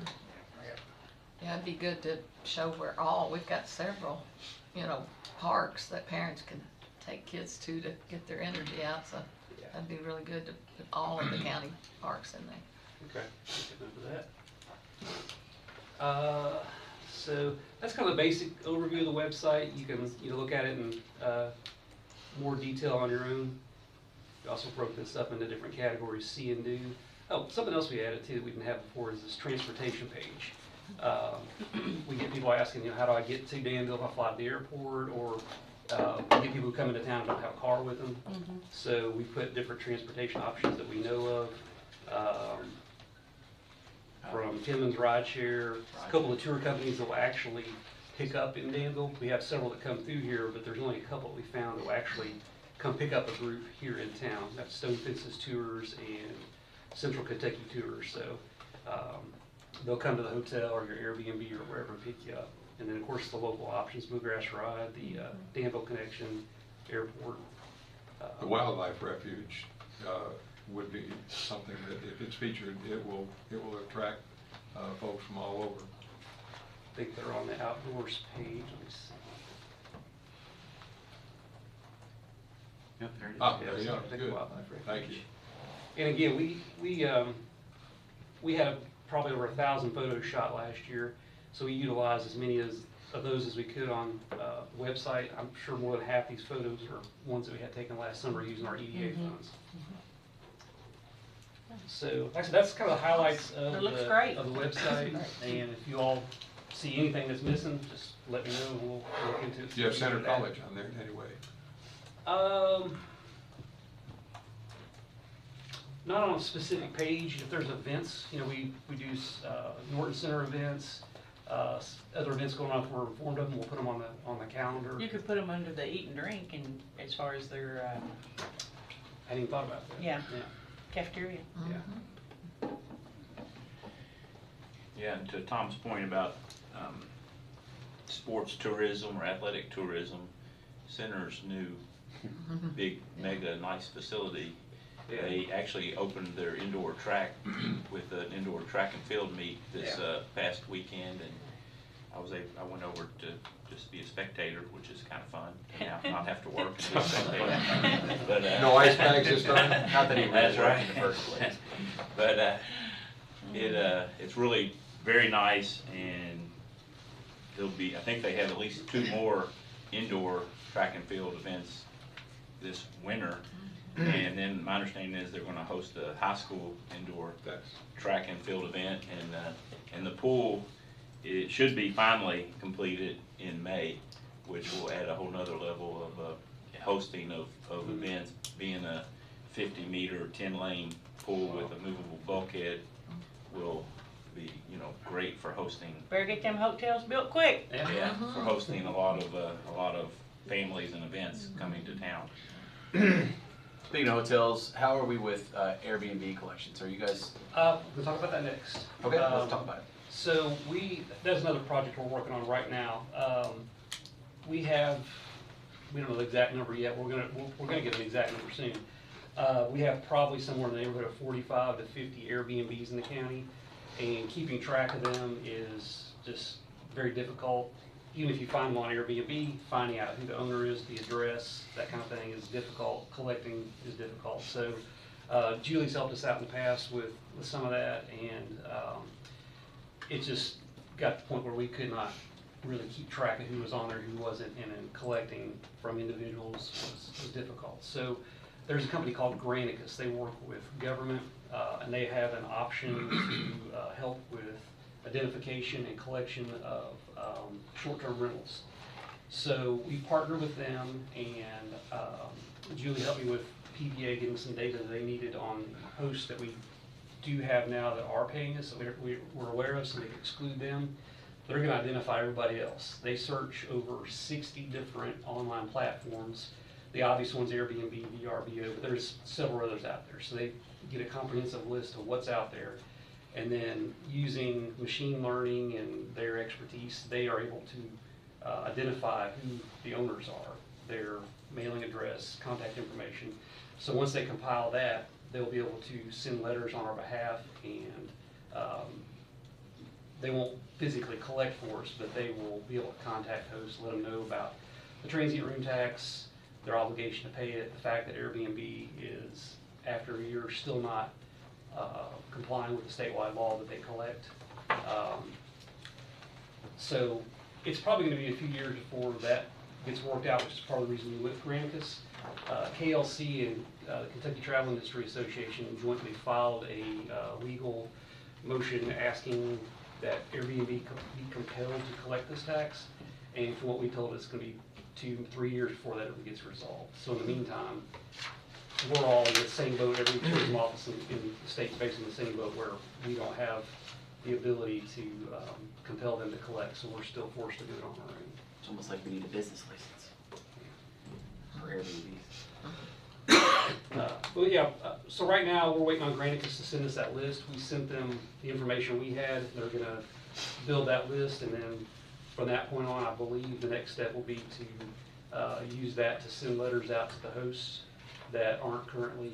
Yeah, it'd be good to show we've got several, parks that parents can take kids to get their energy out, so that'd be really good to put all of the county parks in there. Okay, get into that. So that's kind of the basic overview of the website. You can look at it in more detail on your own. We also broke this up into different categories, see and do. Oh, something else we added too that we didn't have before is this transportation page. We get people asking, how do I get to Danville if I fly to the airport, or we get people who come into town and don't have a car with them. So we put different transportation options that we know of. From Timmons Rideshare, a couple of tour companies that will actually pick up in Danville. We have several that come through here, but there's only a couple we found that will actually come pick up a group here in town. That's Stone Fences Tours and Central Kentucky Tours. So they'll come to the hotel or your Airbnb or wherever and pick you up. And then of course the local options, Bluegrass Ride, the Danville Connection, Airport. The Wildlife Refuge would be something that if it's featured, it will attract folks from all over. I think they're on the outdoors page. Let me see. Yep, there it is. Ah, there you Yeah, go, so I think good, Wildlife Refuge. thank you. And again, we had probably over 1,000 photos shot last year, so we utilized as many of those as we could on the website. I'm sure more than half these photos are ones that we had taken last summer using our EDA funds. So actually, that's kind of the highlights of It looks great. of the website. And if you all see anything that's missing, just let me know and we'll look into it. Do you have Center College on there anyway? Not on a specific page. If there's events, we do Norton Center events, other events going on if we're informed of them, we'll put them on the calendar. You could put them under the eat and drink, and as far as their, I hadn't even thought about that. Yeah. cafeteria. Yeah. Yeah, and to Tom's point about sports tourism or athletic tourism, Center's new big, mega, nice facility, they actually opened their indoor track with an indoor track and field meet this past weekend, and I went over to just be a spectator, which is kind of fun, and not have to work and be a spectator. But, No ice bags this time? Not that he That's really worked right. in the first place. But it's really very nice, and I think they have at least 2 more indoor track and field events this winter. And then my understanding is they're gonna host a high school indoor track and field event, and the pool, it should be finally completed in May, which will add a whole nother level of hosting of events, being a 50-meter, 10-lane pool with a movable bulkhead will be, great for hosting. Better get them hotels built quick. Yeah, for hosting a lot of families and events coming to town. Speaking of hotels, how are we with Airbnb collections? Are you guys, We'll talk about that next. okay, let's talk about it. So that's another project we're working on right now. We don't know the exact number yet. We're gonna get an exact number soon. We have probably somewhere in the neighborhood of 45 to 50 Airbnbs in the county, and keeping track of them is just very difficult. Even if you find them on Airbnb, finding out who the owner is, the address, that kind of thing is difficult. Collecting is difficult. So Julie's helped us out in the past with some of that, and it's just got to the point where we could not really keep track of who was on there, who wasn't, and then collecting from individuals was difficult. So there's a company called Granicus. They work with government, and they have an option to help with identification and collection of short-term rentals. So we partnered with them, and Julie helped me with PPA, getting some data that they needed on hosts that we do have now that are paying us, that we're aware of, so they can exclude them. They're going to identify everybody else. They search over 60 different online platforms. The obvious ones, Airbnb, VRBO, but there's several others out there. So they get a comprehensive list of what's out there. And then using machine learning and their expertise, they are able to identify who the owners are, their mailing address, contact information. So once they compile that, they'll be able to send letters on our behalf, and they won't physically collect for us, but they will be able to contact hosts, let them know about the transient room tax, their obligation to pay it, the fact that Airbnb is, after a year, still not complying with the statewide law that they collect. So it's probably going to be a few years before that gets worked out, which is part of the reason we went with Granicus. KLC and the Kentucky Travel Industry Association jointly filed a legal motion asking that Airbnb be compelled to collect this tax, and from what we told, it's going to be 2-3 years before that ever gets resolved. So in the meantime, we're all in the same boat. Every tourism office in the state's based in the same boat, where we don't have the ability to compel them to collect, so we're still forced to do it on our own. It's almost like we need a business license for Airbnb. But yeah, so right now we're waiting on Granicus to send us that list. We sent them the information we had. They're going to build that list, and then from that point on, I believe the next step will be to use that to send letters out to the hosts that aren't currently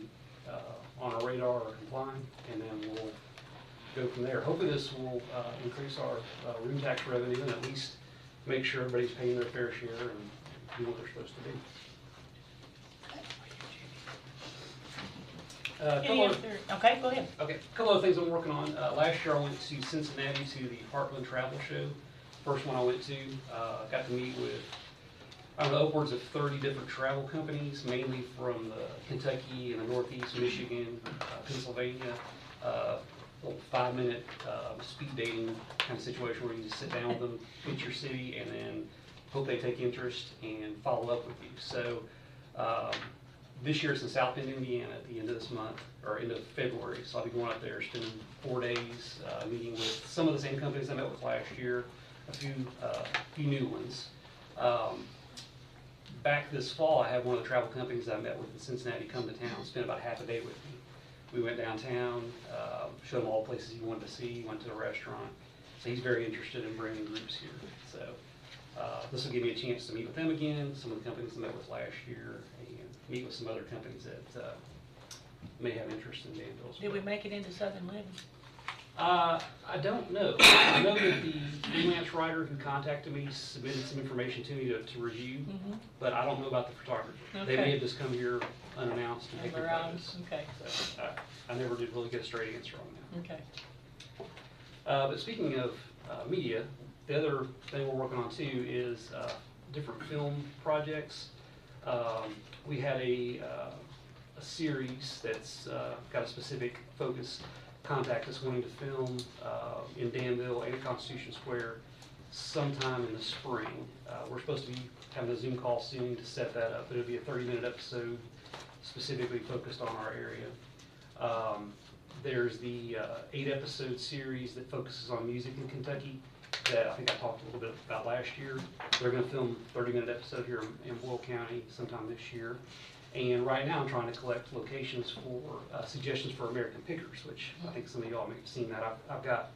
on our radar or complying, and then we'll go from there. Hopefully this will increase our room tax revenue, and at least make sure everybody's paying their fair share and do what they're supposed to do. Okay, go ahead. Okay, a couple of things I'm working on. Last year I went to Cincinnati to the Heartland Travel Show. First one I went to, got to meet with, I don't know, upwards of 30 different travel companies, mainly from Kentucky and the Northeast, Michigan, Pennsylvania. Little 5-minute speed dating kind of situation where you just sit down with them, pitch your city, and then hope they take interest and follow up with you. So this year it's in South Bend, Indiana at the end of this month, or end of February. So I'll be going up there, spending 4 days meeting with some of the same companies I met with last year, a few new ones. Back this fall, I had one of the travel companies I met with in Cincinnati come to town, spent about half a day with me. We went downtown, showed him all the places he wanted to see, went to a restaurant. So he's very interested in bringing groups here. So this will give me a chance to meet with them again, some of the companies I met with last year, and meet with some other companies that may have interest in Danville. Did we make it into Southern Living? I don't know. I know that the freelance writer who contacted me submitted some information to me to review, but I don't know about the photography. Okay. They may have just come here unannounced and taken photos. Okay. So, I never did really get a straight answer on that. Okay. But speaking of media, the other thing we're working on too is different film projects. We had a series that's got a specific focus. Contact us wanting to film in Danville and Constitution Square sometime in the spring. We're supposed to be having a Zoom call soon to set that up, but it'll be a 30-minute episode specifically focused on our area. There's the 8-episode series that focuses on music in Kentucky that I think I talked a little bit about last year. They're going to film a 30-minute episode here in Boyle County sometime this year. And right now I'm trying to collect locations for suggestions for American Pickers, which I think some of y'all may have seen that. I've got,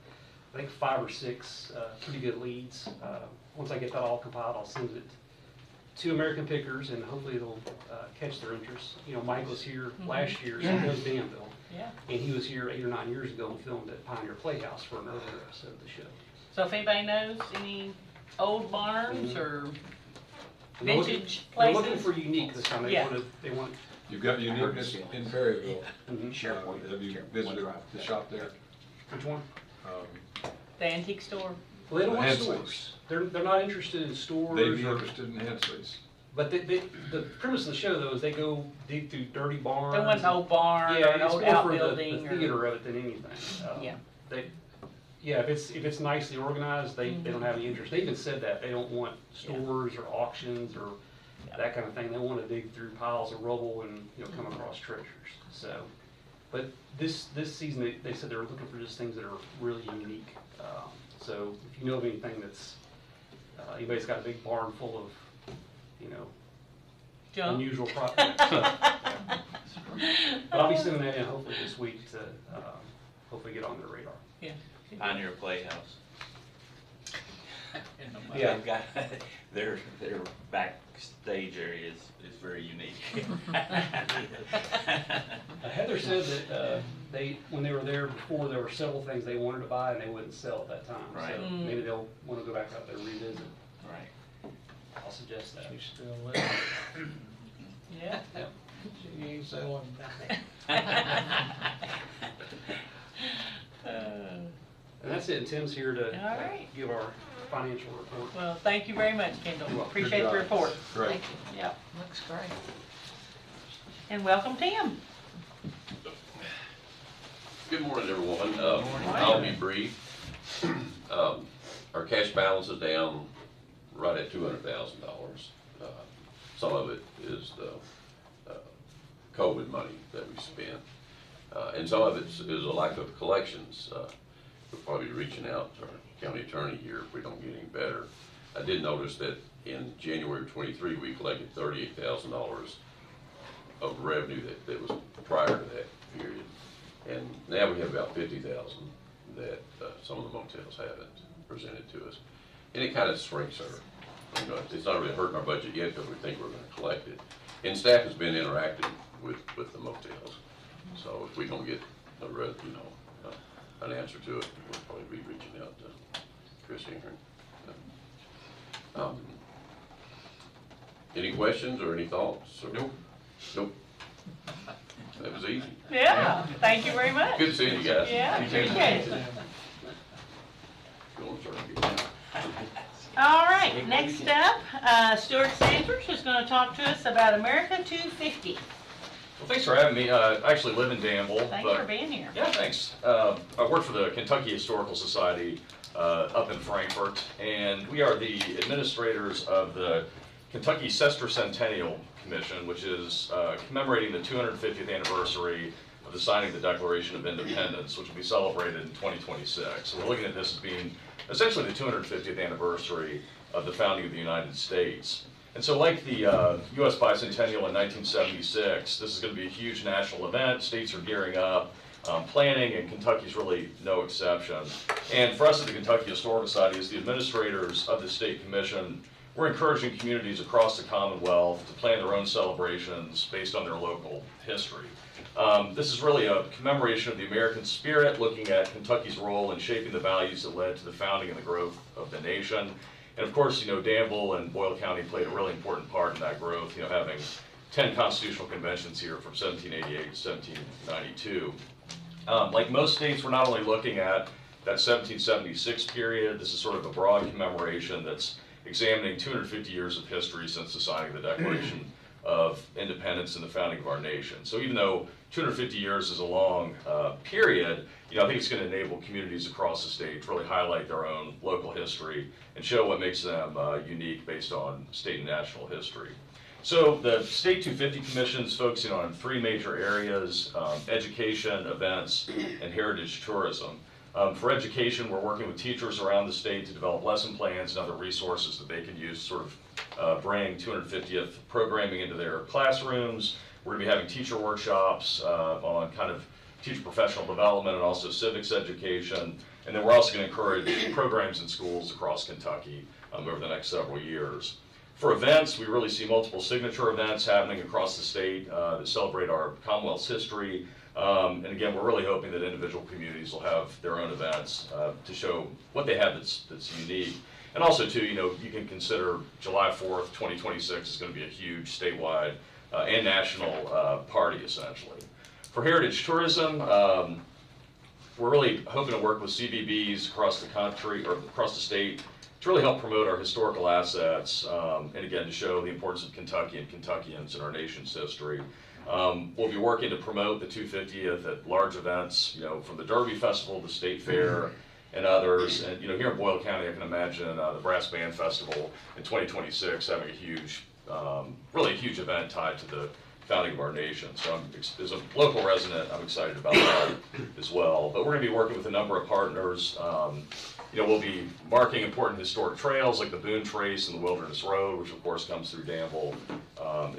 I think, 5 or 6 pretty good leads. Once I get that all compiled, I'll send it to American Pickers, and hopefully it'll catch their interest. You know, Mike was here last year, so he knows Danville. Yeah. And he was here 8 or 9 years ago and filmed at Pioneer Playhouse for an earlier episode of the show. So if anybody knows any old barns or vintage They're places? looking for unique this time. Yeah. They want. You've got uniqueness in Perryville. SharePoint. Have you visited the shop there? Which one? The antique store? Well, they don't The want head stores. space. They're not interested in stores. They'd be or- interested in head space. But the premise of the show though is they go dig through dirty barns. They want an old barn or Yeah, an it's old more for outbuilding the or. theater of it than anything. Yeah. If it's nicely organized, they don't have any interest. They even said that, they don't want stores or auctions or that kind of thing. They want to dig through piles of rubble and, come across treasures, so. But this season, they said they were looking for just things that are really unique. So if you know of anything that's, anybody's got a big barn full of, Junk. unusual property. But I'll be sending that in hopefully this week to, hopefully get on their radar. Pioneer Playhouse. Yeah. They've got, their backstage area is very unique. Heather said that when they were there before, there were several things they wanted to buy and they wouldn't sell at that time. Right. So maybe they'll want to go back out there and revisit. Right. I'll suggest that. She's still living. Yeah. Yep. She ain't selling nothing. And that's it. And Tim's here to All right. give our financial report. Well, thank you very much, Kendall. You're welcome. Appreciate the report. Great. Thank you. Yep. Looks great. And welcome, Tim. Good morning, everyone. I'll be brief. Our cash balance is down right at $200,000. Some of it is the COVID money that we spent. And some of it is a lack of collections. We'll probably be reaching out to our county attorney here if we don't get any better. I did notice that in January of '23, we collected $38,000 of revenue that was prior to that period. And now we have about $50,000 that some of the motels haven't presented to us. And it kind of shrinks our, it's not really hurting our budget yet because we think we're going to collect it. And staff has been interacting with the motels. So if we don't get an answer to it, we'll probably be reaching out to Chris Ingram. Any questions or any thoughts? Or? Nope. Nope. That was easy. Yeah, thank you very much. Good seeing you guys. Yeah, appreciate it. Go on, sir. Get down. All right, next up, Stuart Sanders is going to talk to us about America 250. Well, thanks for having me. I actually live in Danville. Thanks for being here. Yeah, thanks. I work for the Kentucky Historical Society up in Frankfort, and we are the administrators of the Kentucky Sesquicentennial Commission, which is commemorating the 250th anniversary of the signing of the Declaration of Independence, which will be celebrated in 2026. So we're looking at this as being essentially the 250th anniversary of the founding of the United States. And so like the U.S. bicentennial in 1976, this is going to be a huge national event. States are gearing up, planning, and Kentucky's really no exception. And for us at the Kentucky Historical Society, as the administrators of the State Commission, we're encouraging communities across the Commonwealth to plan their own celebrations based on their local history. This is really a commemoration of the American spirit, looking at Kentucky's role in shaping the values that led to the founding and the growth of the nation. And of course, Danville and Boyle County played a really important part in that growth, having 10 constitutional conventions here from 1788 to 1792. Like most states, we're not only looking at that 1776 period, this is sort of a broad commemoration that's examining 250 years of history since the signing of the Declaration of Independence and the founding of our nation. So even though 250 years is a long period, I think it's going to enable communities across the state to really highlight their own local history and show what makes them unique based on state and national history. So the State 250 Commission is focusing on 3 major areas: education, events, and heritage tourism. For education, we're working with teachers around the state to develop lesson plans and other resources that they can use to sort of bring 250th programming into their classrooms. We're going to be having teacher workshops on kind of teacher professional development and also civics education. And then we're also going to encourage programs in schools across Kentucky over the next several years. For events, we really see multiple signature events happening across the state that celebrate our Commonwealth's history. And again, we're really hoping that individual communities will have their own events to show what they have that's unique. And also, too, you can consider July 4th, 2026 is going to be a huge statewide and national party, essentially. For heritage tourism, we're really hoping to work with CVBs across the country, or across the state, to really help promote our historical assets, and again, to show the importance of Kentucky and Kentuckians in our nation's history. We'll be working to promote the 250th at large events, from the Derby Festival, the State Fair, and others. And, here in Boyle County, I can imagine the Brass Band Festival in 2026 having a huge, really a huge event tied to the founding of our nation. So as a local resident, I'm excited about that as well. But we're going to be working with a number of partners. We'll be marking important historic trails like the Boone Trace and the Wilderness Road, which of course comes through Danville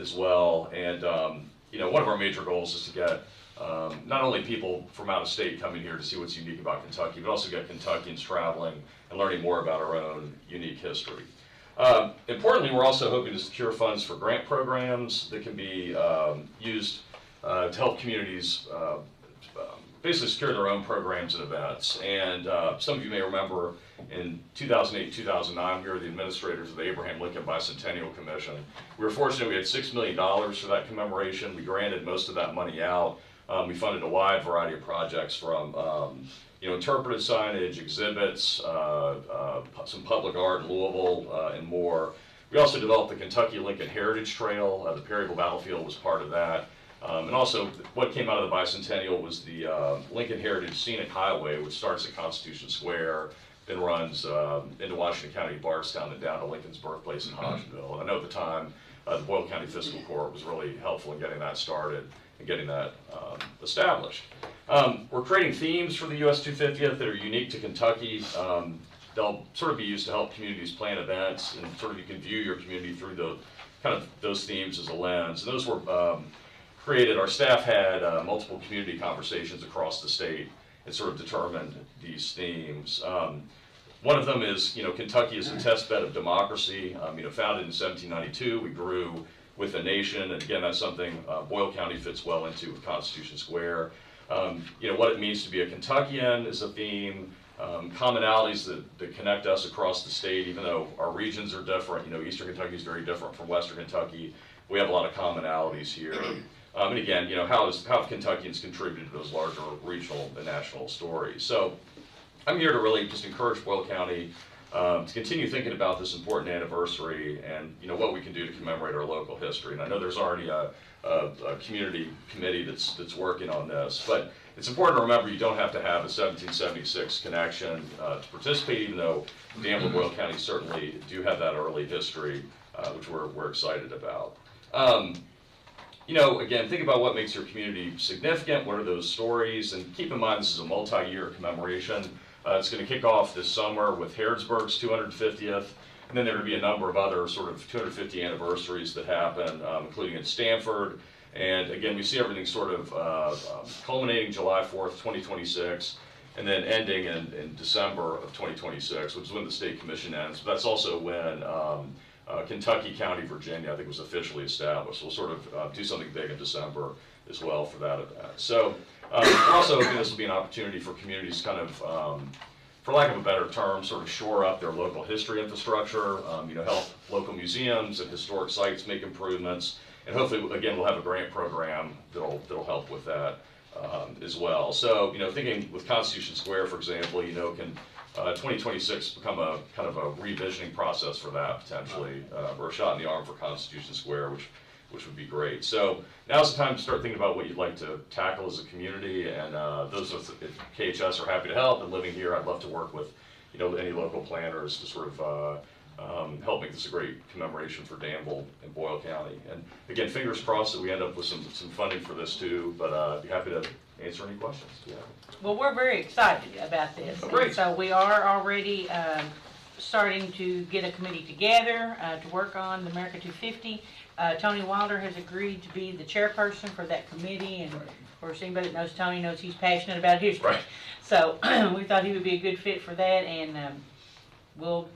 as well. And one of our major goals is to get not only people from out of state coming here to see what's unique about Kentucky, but also get Kentuckians traveling and learning more about our own unique history. Importantly, we're also hoping to secure funds for grant programs that can be used to help communities basically secure their own programs and events. And some of you may remember in 2008, 2009, we were the administrators of the Abraham Lincoln Bicentennial Commission. We were fortunate we had $6 million for that commemoration. We granted most of that money out. We funded a wide variety of projects from interpretive signage, exhibits, some public art in Louisville, and more. We also developed the Kentucky Lincoln Heritage Trail. The Perryville Battlefield was part of that. And also, what came out of the bicentennial was the Lincoln Heritage Scenic Highway, which starts at Constitution Square, then runs into Washington County, Bardstown, and down to Lincoln's birthplace in Hodgenville. And I know at the time, the Boyle County Fiscal Court was really helpful in getting that started and getting that established. We're creating themes for the US 250th that are unique to Kentucky. They'll sort of be used to help communities plan events, and sort of you can view your community through the kind of those themes as a lens. And those were created. Our staff had multiple community conversations across the state and sort of determined these themes. One of them is, Kentucky is a test bed of democracy. Founded in 1792, we grew with the nation, and again, that's something Boyle County fits well into with Constitution Square. What it means to be a Kentuckian is a theme. Commonalities that connect us across the state, even though our regions are different. Eastern Kentucky is very different from Western Kentucky. We have a lot of commonalities here. And again, how have Kentuckians contributed to those larger regional and national stories? So I'm here to really just encourage Boyle County to continue thinking about this important anniversary and what we can do to commemorate our local history. And I know there's already a community committee that's working on this, but it's important to remember you don't have to have a 1776 connection to participate, even though Danville and Boyle County certainly do have that early history, which we're excited about. Again, think about what makes your community significant, what are those stories, and keep in mind this is a multi-year commemoration. It's going to kick off this summer with Harrodsburg's 250th, and then there are going to be a number of other sort of 250 anniversaries that happen, including in Stanford. And again, we see everything sort of culminating July 4th, 2026, and then ending in December of 2026, which is when the state commission ends. But that's also when Kentucky County, Virginia, I think, was officially established. We'll sort of do something big in December as well for that event. So we're also hoping this will be an opportunity for communities kind of, for lack of a better term, sort of shore up their local history infrastructure, help local museums and historic sites make improvements. And hopefully, again, we'll have a grant program that'll help with that as well. So, thinking with Constitution Square, for example, can 2026 become a kind of a revisioning process for that potentially, or a shot in the arm for Constitution Square, which would be great. So now's the time to start thinking about what you'd like to tackle as a community, and those of us at KHS are happy to help. And living here, I'd love to work with any local planners to sort of help make this a great commemoration for Danville and Boyle County. And again, fingers crossed that we end up with some funding for this too, but I'd be happy to answer any questions. Yeah. Well, we're very excited about this. Oh, great. And so we are already starting to get a committee together to work on the America 250. Tony Wilder has agreed to be the chairperson for that committee, and of course anybody that knows Tony knows he's passionate about history. Right. So we thought he would be a good fit for that, and we'll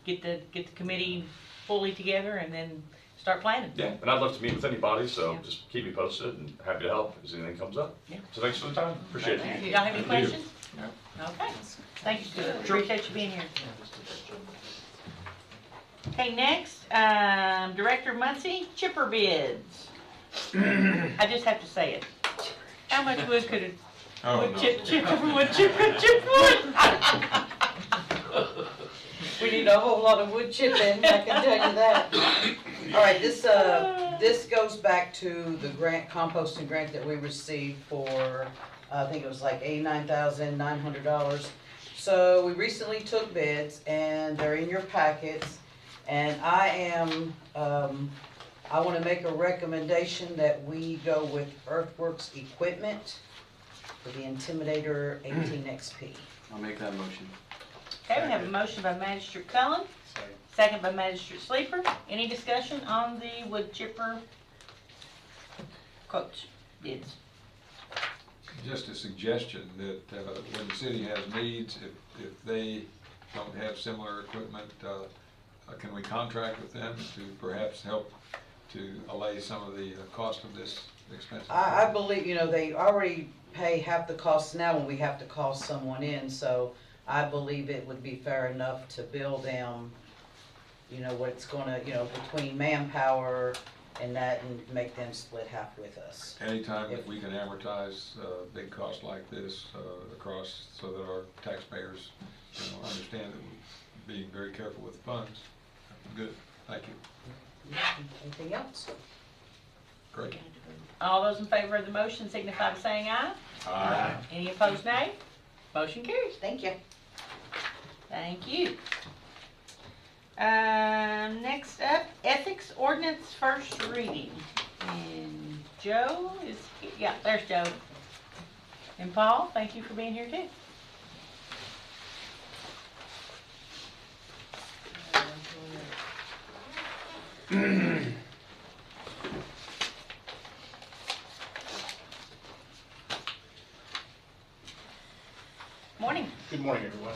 get the committee fully together and then start planning. Yeah, and I'd love to meet with anybody, so just keep me posted and happy to help as anything comes up. Yeah. So thanks for the time. Appreciate it. Y'all have any questions? No. Okay. Thank you, Stuart. Appreciate you being here. Okay, next, Director Muncy, chipper bids. I just have to say it. How much wood could Oh, Wood no. chip, chip, wood chip, wood. We need a whole lot of wood chipping, I can tell you that. All right, this goes back to the grant, composting grant that we received for, I think it was like $89,900. So we recently took bids and they're in your packets. And I want to make a recommendation that we go with Earthworks equipment for the Intimidator 18XP. I'll make that motion. Okay, we have a motion by Magistrate Cullen, second by Magistrate Sleeper. Any discussion on the wood chipper quotes, bids? Just a suggestion that when the city has needs, if they don't have similar equipment, can we contract with them to perhaps help to allay some of the cost of this expensive? I believe, they already pay half the cost now when we have to call someone in, so I believe it would be fair enough to bill them, what it's gonna, between manpower and that, and make them split half with us. Anytime that we can amortize a big cost like this across, so that our taxpayers understand that we're being very careful with funds. Good, thank you. Anything else? Great. All those in favor of the motion signify by saying aye. Aye. Any opposed, nay? Motion carries. Thank you. Thank you. Next up, ethics ordinance first reading. And Joe is, yeah, there's Joe. And Paul, thank you for being here too. Morning. Good morning, everyone.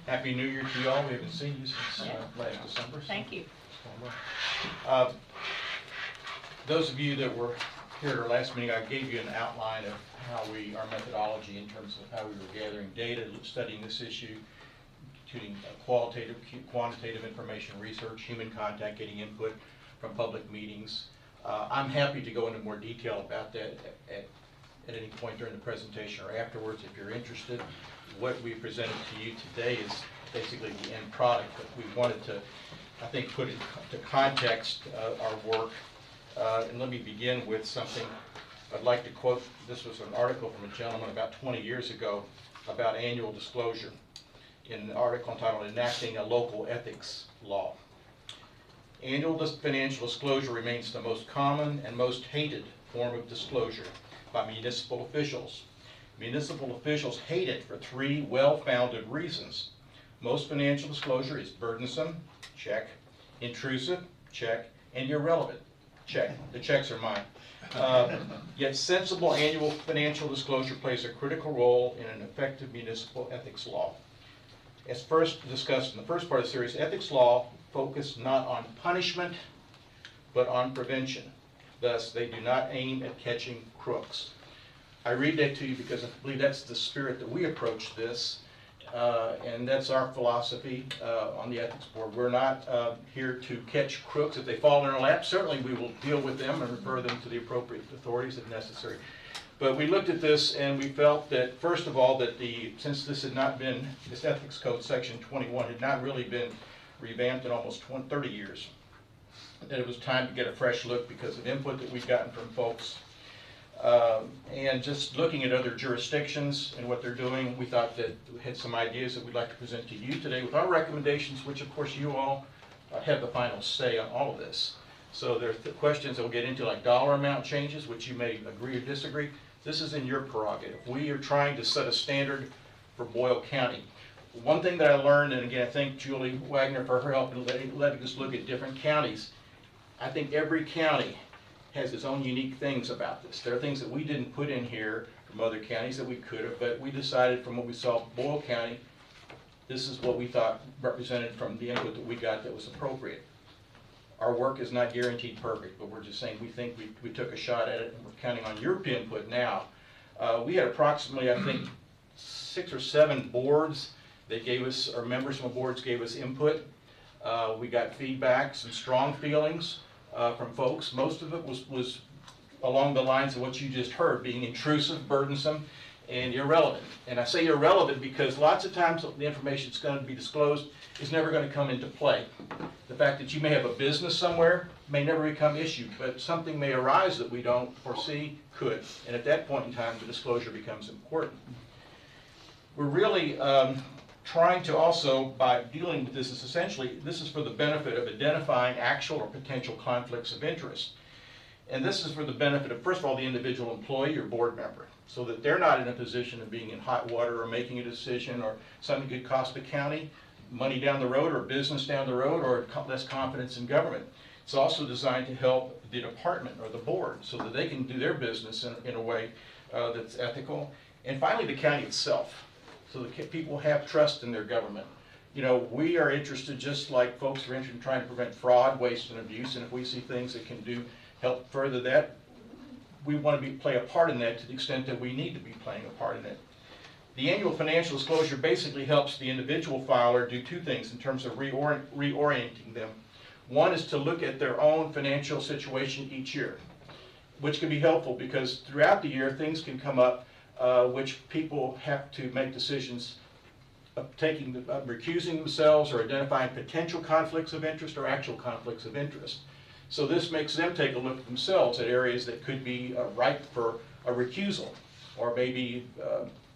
Happy New Year to you all. We haven't seen you since last December. So Thank you. Those of you that were here at our last meeting, I gave you an outline of how our methodology in terms of how we were gathering data, studying this issue, including qualitative, quantitative information research, human contact, getting input from public meetings. I'm happy to go into more detail about that at any point during the presentation or afterwards if you're interested. What we presented to you today is basically the end product, but we wanted to, I think, put into context our work. And let me begin with something I'd like to quote. This was an article from a gentleman about 20 years ago about annual disclosure, in an article entitled Enacting a Local Ethics Law. Annual financial disclosure remains the most common and most hated form of disclosure by municipal officials. Municipal officials hate it for three well-founded reasons. Most financial disclosure is burdensome, check, intrusive, check, and irrelevant, check. The checks are mine. Yet sensible annual financial disclosure plays a critical role in an effective municipal ethics law. As first discussed in the first part of the series, ethics law focus not on punishment, but on prevention. Thus, they do not aim at catching crooks. I read that to you because I believe that's the spirit that we approach this, and that's our philosophy on the ethics board. We're not here to catch crooks. If they fall in our lap, certainly we will deal with them and refer them to the appropriate authorities if necessary. But we looked at this and we felt that, first of all, that since this had not been, this ethics code section 21 had not really been revamped in almost 30 years, that it was time to get a fresh look because of input that we've gotten from folks. And just looking at other jurisdictions and what they're doing, we thought that we had some ideas that we'd like to present to you today with our recommendations, which of course you all have the final say on all of this. So there's the questions that we'll get into, like dollar amount changes, which you may agree or disagree. This is in your prerogative. We are trying to set a standard for Boyle County. One thing that I learned, and again I thank Julie Wagner for her help in letting us look at different counties. I think every county has its own unique things about this. There are things that we didn't put in here from other counties that we could have, but we decided from what we saw in Boyle County, this is what we thought represented from the input that we got that was appropriate. Our work is not guaranteed perfect, but we're just saying we think we took a shot at it, and we're counting on your input now. We had approximately, I think, 6 or 7 boards. They gave us, or members from the boards gave us input. We got feedback, some strong feelings from folks. Most of it was along the lines of what you just heard, being intrusive, burdensome, and irrelevant. And I say irrelevant because lots of times the information that's going to be disclosed is never going to come into play. The fact that you may have a business somewhere may never become issue, but something may arise that we don't foresee could. And at that point in time, the disclosure becomes important. We're really trying to also, by dealing with this, is essentially, this is for the benefit of identifying actual or potential conflicts of interest. And this is for the benefit of, first of all, the individual employee or board member, so that they're not in a position of being in hot water or making a decision or something could cost the county money down the road or business down the road or less confidence in government. It's also designed to help the department or the board so that they can do their business in a way that's ethical. And finally, the county itself, so that people have trust in their government. You know, we are interested, just like folks are interested in trying to prevent fraud, waste, and abuse, and if we see things that can help further that, we want to play a part in that to the extent that we need to be playing a part in it. The annual financial disclosure basically helps the individual filer do two things in terms of reorienting them. One is to look at their own financial situation each year, which can be helpful because throughout the year things can come up which people have to make decisions of recusing themselves or identifying potential conflicts of interest or actual conflicts of interest. So this makes them take a look at themselves at areas that could be ripe for a recusal or maybe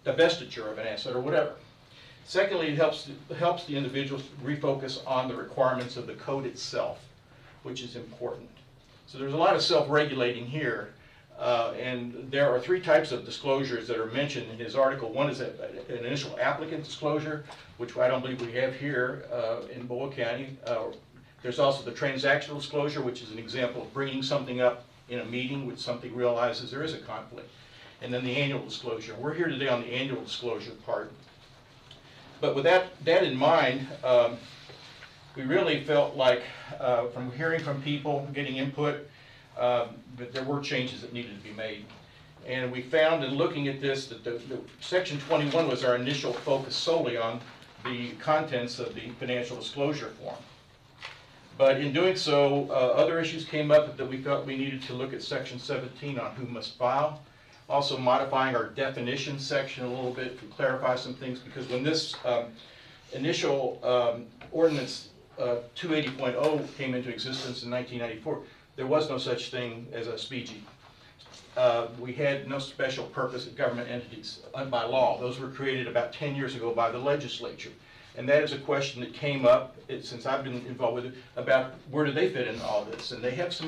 divestiture of an asset or whatever. Secondly, it helps the individuals refocus on the requirements of the code itself, which is important. So there's a lot of self-regulating here, and there are three types of disclosures that are mentioned in his article. One is an initial applicant disclosure, which I don't believe we have here in Boyle County. There's also the transactional disclosure, which is an example of bringing something up in a meeting which something realizes there is a conflict. And then the annual disclosure. We're here today on the annual disclosure part. But with that in mind, we really felt like, from hearing from people, getting input, that there were changes that needed to be made. And we found in looking at this that the Section 21 was our initial focus solely on the contents of the financial disclosure form. But in doing so, other issues came up that we felt we needed to look at Section 17 on who must file. Also modifying our definition section a little bit to clarify some things, because when this initial Ordinance 280.0 came into existence in 1994, there was no such thing as a speedy. We had no special purpose government entities by law. Those were created about 10 years ago by the legislature. And that is a question that came up since I've been involved with it, about where do they fit in all this. And they have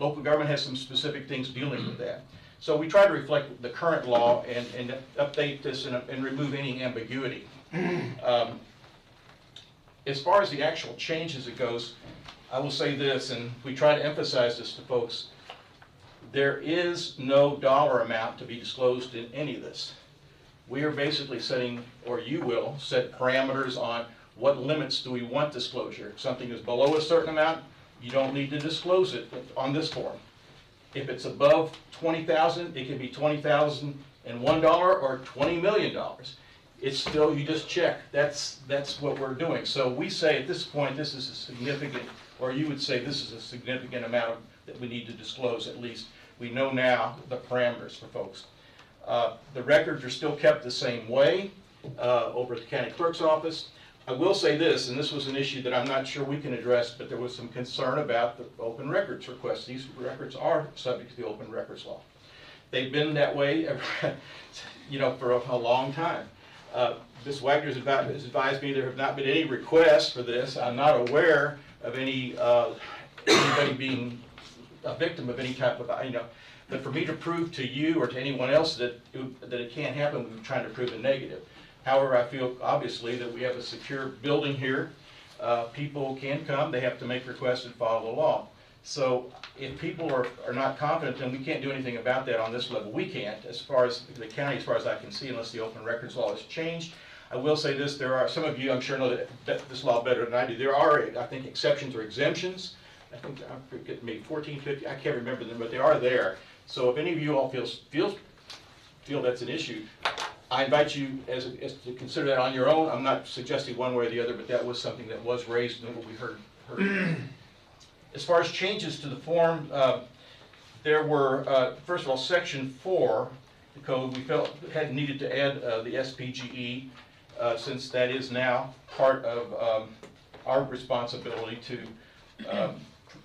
local government has some specific things dealing with that. So we try to reflect the current law and update this and remove any ambiguity. As far as the actual changes it goes, I will say this, and we try to emphasize this to folks, there is no dollar amount to be disclosed in any of this. We are basically setting, or you will, set parameters on what limits do we want disclosure. If something is below a certain amount, you don't need to disclose it on this form. If it's above $20,000, it can be $20,001 or $20 million. It's still, you just check. That's what we're doing. So we say at this point, this is a significant, or you would say this is a significant amount that we need to disclose at least. We know now the parameters for folks. The records are still kept the same way over at the county clerk's office. I will say this, and this was an issue that I'm not sure we can address, but there was some concern about the open records request. These records are subject to the open records law. They've been that way, for a long time. Ms. Wagner has advised me there have not been any requests for this. I'm not aware of anybody being a victim of any type of, but for me to prove to you or to anyone else that it can't happen, we're trying to prove a negative. However, I feel obviously that we have a secure building here. People can come, they have to make requests and follow the law. So if people are not confident, then we can't do anything about that on this level. We can't, as far as the county, as far as I can see, unless the open records law is changed. I will say this, there are, some of you I'm sure know that this law better than I do. There are, I think, exceptions or exemptions. I think, I forget, maybe 14, 15, I can't remember them, but they are there. So if any of you all feel that's an issue, I invite you as to consider that on your own. I'm not suggesting one way or the other, but that was something that was raised and what we heard. As far as changes to the form, there were, first of all, Section 4 code, we felt had needed to add the SPGE, since that is now part of our responsibility to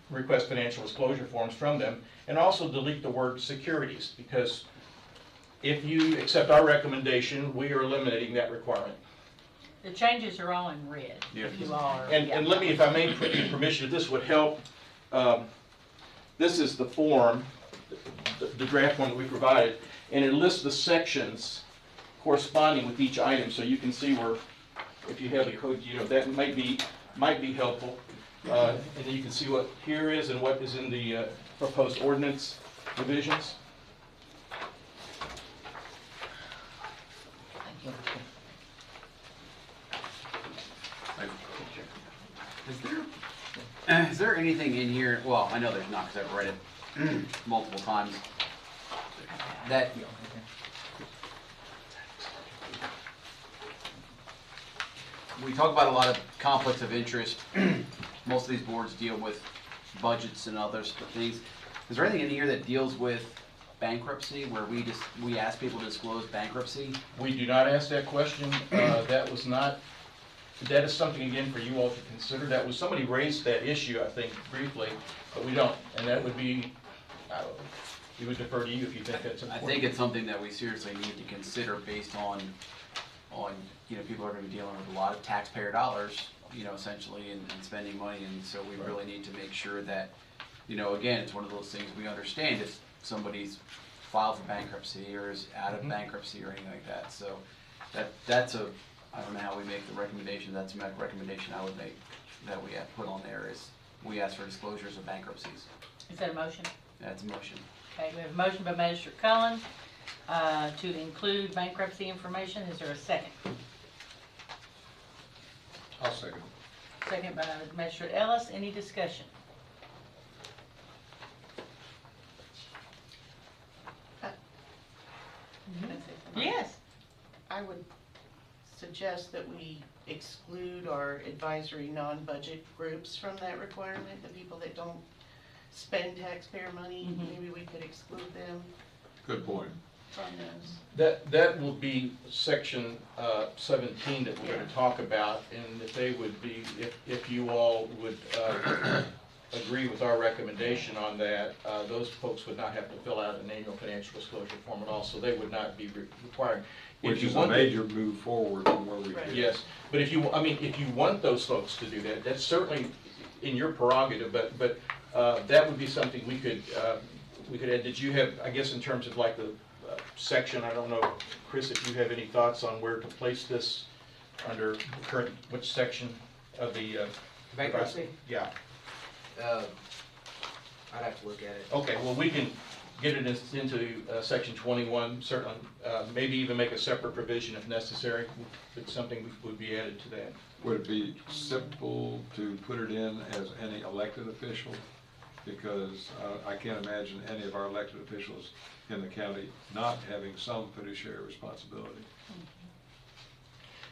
request financial disclosure forms from them, and also delete the word securities, because if you accept our recommendation, we are eliminating that requirement. The changes are all in red. Yeah. If you all are. And let me, if I may, put your permission, if this would help, this is the form, the draft one that we provided, and it lists the sections corresponding with each item, so you can see where, if you have a code, that might be helpful. And then you can see what here is and what is in the proposed ordinance divisions. Is there anything in here, well, I know there's not because I've read it multiple times, that we talk about a lot of conflicts of interest. Most of these boards deal with budgets and other things. Is there anything in here that deals with bankruptcy, where we ask people to disclose bankruptcy? We do not ask that question. That is something, again, for you all to consider. That was, somebody raised that issue, I think, briefly, but we don't. And that would be, we would defer to you if you think that's important. I think it's something that we seriously need to consider based on people are going to be dealing with a lot of taxpayer dollars, essentially, and spending money. And so we really need to make sure that, again, it's one of those things we understand if somebody's filed for bankruptcy or is out of bankruptcy or anything like that. So that's I don't know how we make the recommendation. That's a recommendation I would make that we have put on there is we ask for disclosures of bankruptcies. Is that a motion? That's a motion. Okay, we have a motion by Magistrate Cullen to include bankruptcy information. Is there a second? I'll second. Second by Magistrate Ellis. Any discussion? Yes. I would suggest that we exclude our advisory non-budget groups from that requirement, the people that don't spend taxpayer money. Maybe we could exclude them Good point. from those. That will be section 17 that we're going to talk about, and that they would be, if you all would agree with our recommendation on that, those folks would not have to fill out an annual financial disclosure form at all, so they would not be required. Which is a major move forward from where we've been. Yes, but if you want those folks to do that, that's certainly in your prerogative, but that would be something we could add. Did you have, I guess, in terms of like the section, I don't know, Chris, if you have any thoughts on where to place this under current, which section of the Bankruptcy? Yeah. I'd have to look at it. Okay, well, we can get it into section 21, certainly, maybe even make a separate provision if necessary, but something would be added to that. Would it be simple to put it in as any elected official? Because I can't imagine any of our elected officials in the county not having some fiduciary responsibility.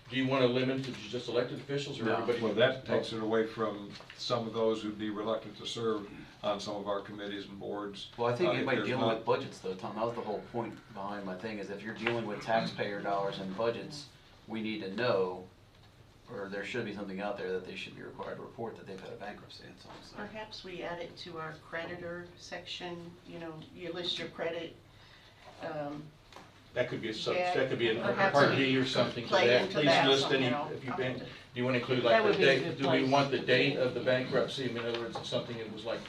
Do you want to limit it to just elected officials or everybody? Well, that takes it away from some of those who'd be reluctant to serve on some of our committees and boards. Well, I think anybody dealing with budgets though, Tom, that was the whole point behind my thing, is if you're dealing with taxpayer dollars and budgets, we need to know, or there should be something out there that they should be required to report that they've had a bankruptcy and so on. Perhaps we add it to our creditor section, you list your credit. That could be Yeah, that could be a perhaps part we D or something to play that. into Please that list any, somehow. if you've been, do you want to include That like would the be a date? good Do we place want to the do date it. of the bankruptcy? In other words, it's something that was like,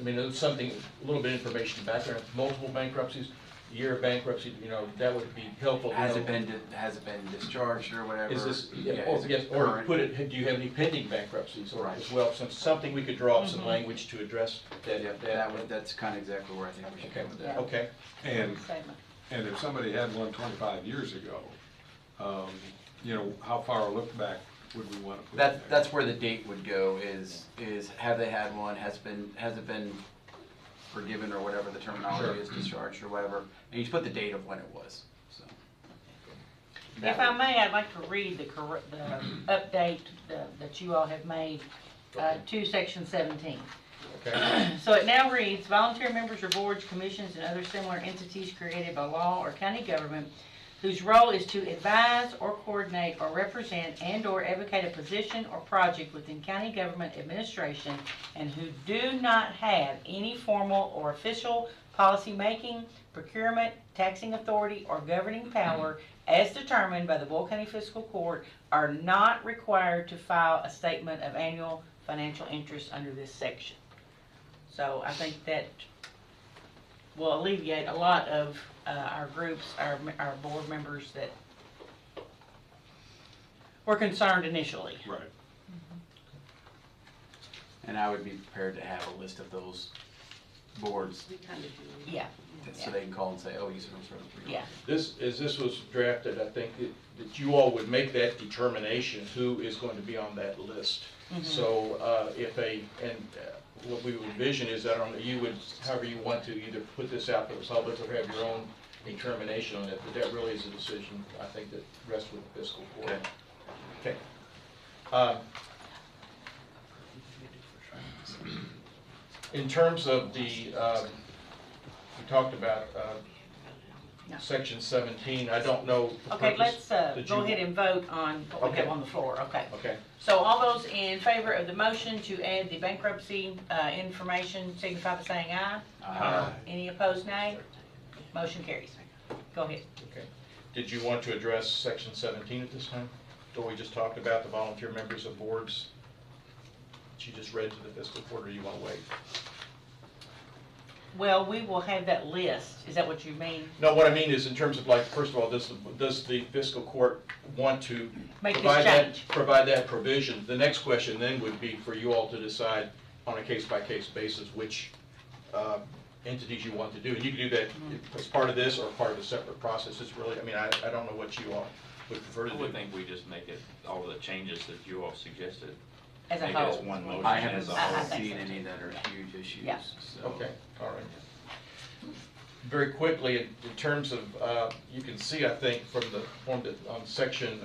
it was something, a little bit of information background, multiple bankruptcies, year of bankruptcy, that would be helpful. Has it been discharged or whatever? Is this, is it yes, or current? put it, do you have any pending bankruptcies or Right. as well? Something we could draw up some language to address that. That's kind of exactly where I think we should go with that. Okay. And if somebody had one 25 years ago, how far a look back would we want to put that? That's where the date would go, is have they had one, has it been forgiven or whatever the terminology is, discharged or whatever, and you just put the date of when it was, so. If I may, I'd like to read the update that you all have made to section 17. Okay? So it now reads, volunteer members or boards, commissions, and other similar entities created by law or county government whose role is to advise or coordinate or represent and/or advocate a position or project within county government administration and who do not have any formal or official policy-making, procurement, taxing authority, or governing power as determined by the Boyle County Fiscal Court are not required to file a statement of annual financial interest under this section. So I think that will alleviate a lot of our groups, our board members that were concerned initially. Right. And I would be prepared to have a list of those boards, We kind of do. Yeah, so they can call and say, oh, these are those sort of. yeah. This was drafted, I think, that you all would make that determination, who is going to be on that list. So, what we would envision is that you would, however you want to, either put this out to the public or have your own determination on it, but that really is a decision, I think, that rests with the fiscal court. Okay. In terms of the, we talked about section 17, I don't know. Okay, let's go ahead and vote on what we have on the floor, okay? Okay. So all those in favor of the motion to add the bankruptcy information signify by saying aye. Aye. Any opposed, nay? Motion carries. Go ahead. Okay. Did you want to address section 17 at this time? Or we just talked about the volunteer members of boards that you just read to the fiscal court, or you want to wait? Well, we will have that list. Is that what you mean? No, what I mean is in terms of, like, first of all, does the fiscal court want to Make this provide that, change. provide that provision? The next question then would be for you all to decide on a case-by-case basis which entities you want to do. And you can do that as part of this or part of a separate process. It's really, I mean, I don't know what you all would prefer to I do. would think we just make it, all the changes that you all suggested. As a Make it as whole. one motion I haven't as a I whole. think seen so, any too. that are huge issues. Yeah. So. Okay, all right. Very quickly, in terms of, you can see, I think, from the form that on section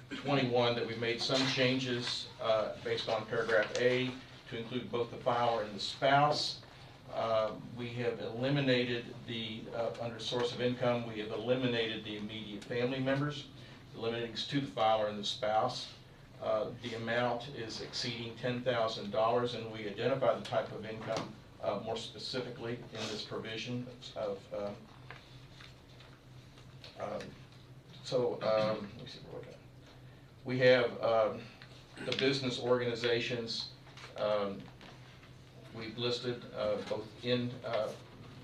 21 that we made some changes based on paragraph A to include both the filer and the spouse. We have eliminated the, under source of income, we have eliminated the immediate family members, eliminating to the filer and the spouse. The amount is exceeding $10,000, and we identify the type of income more specifically in this provision of, let me see where we're at. We have the business organizations we've listed both in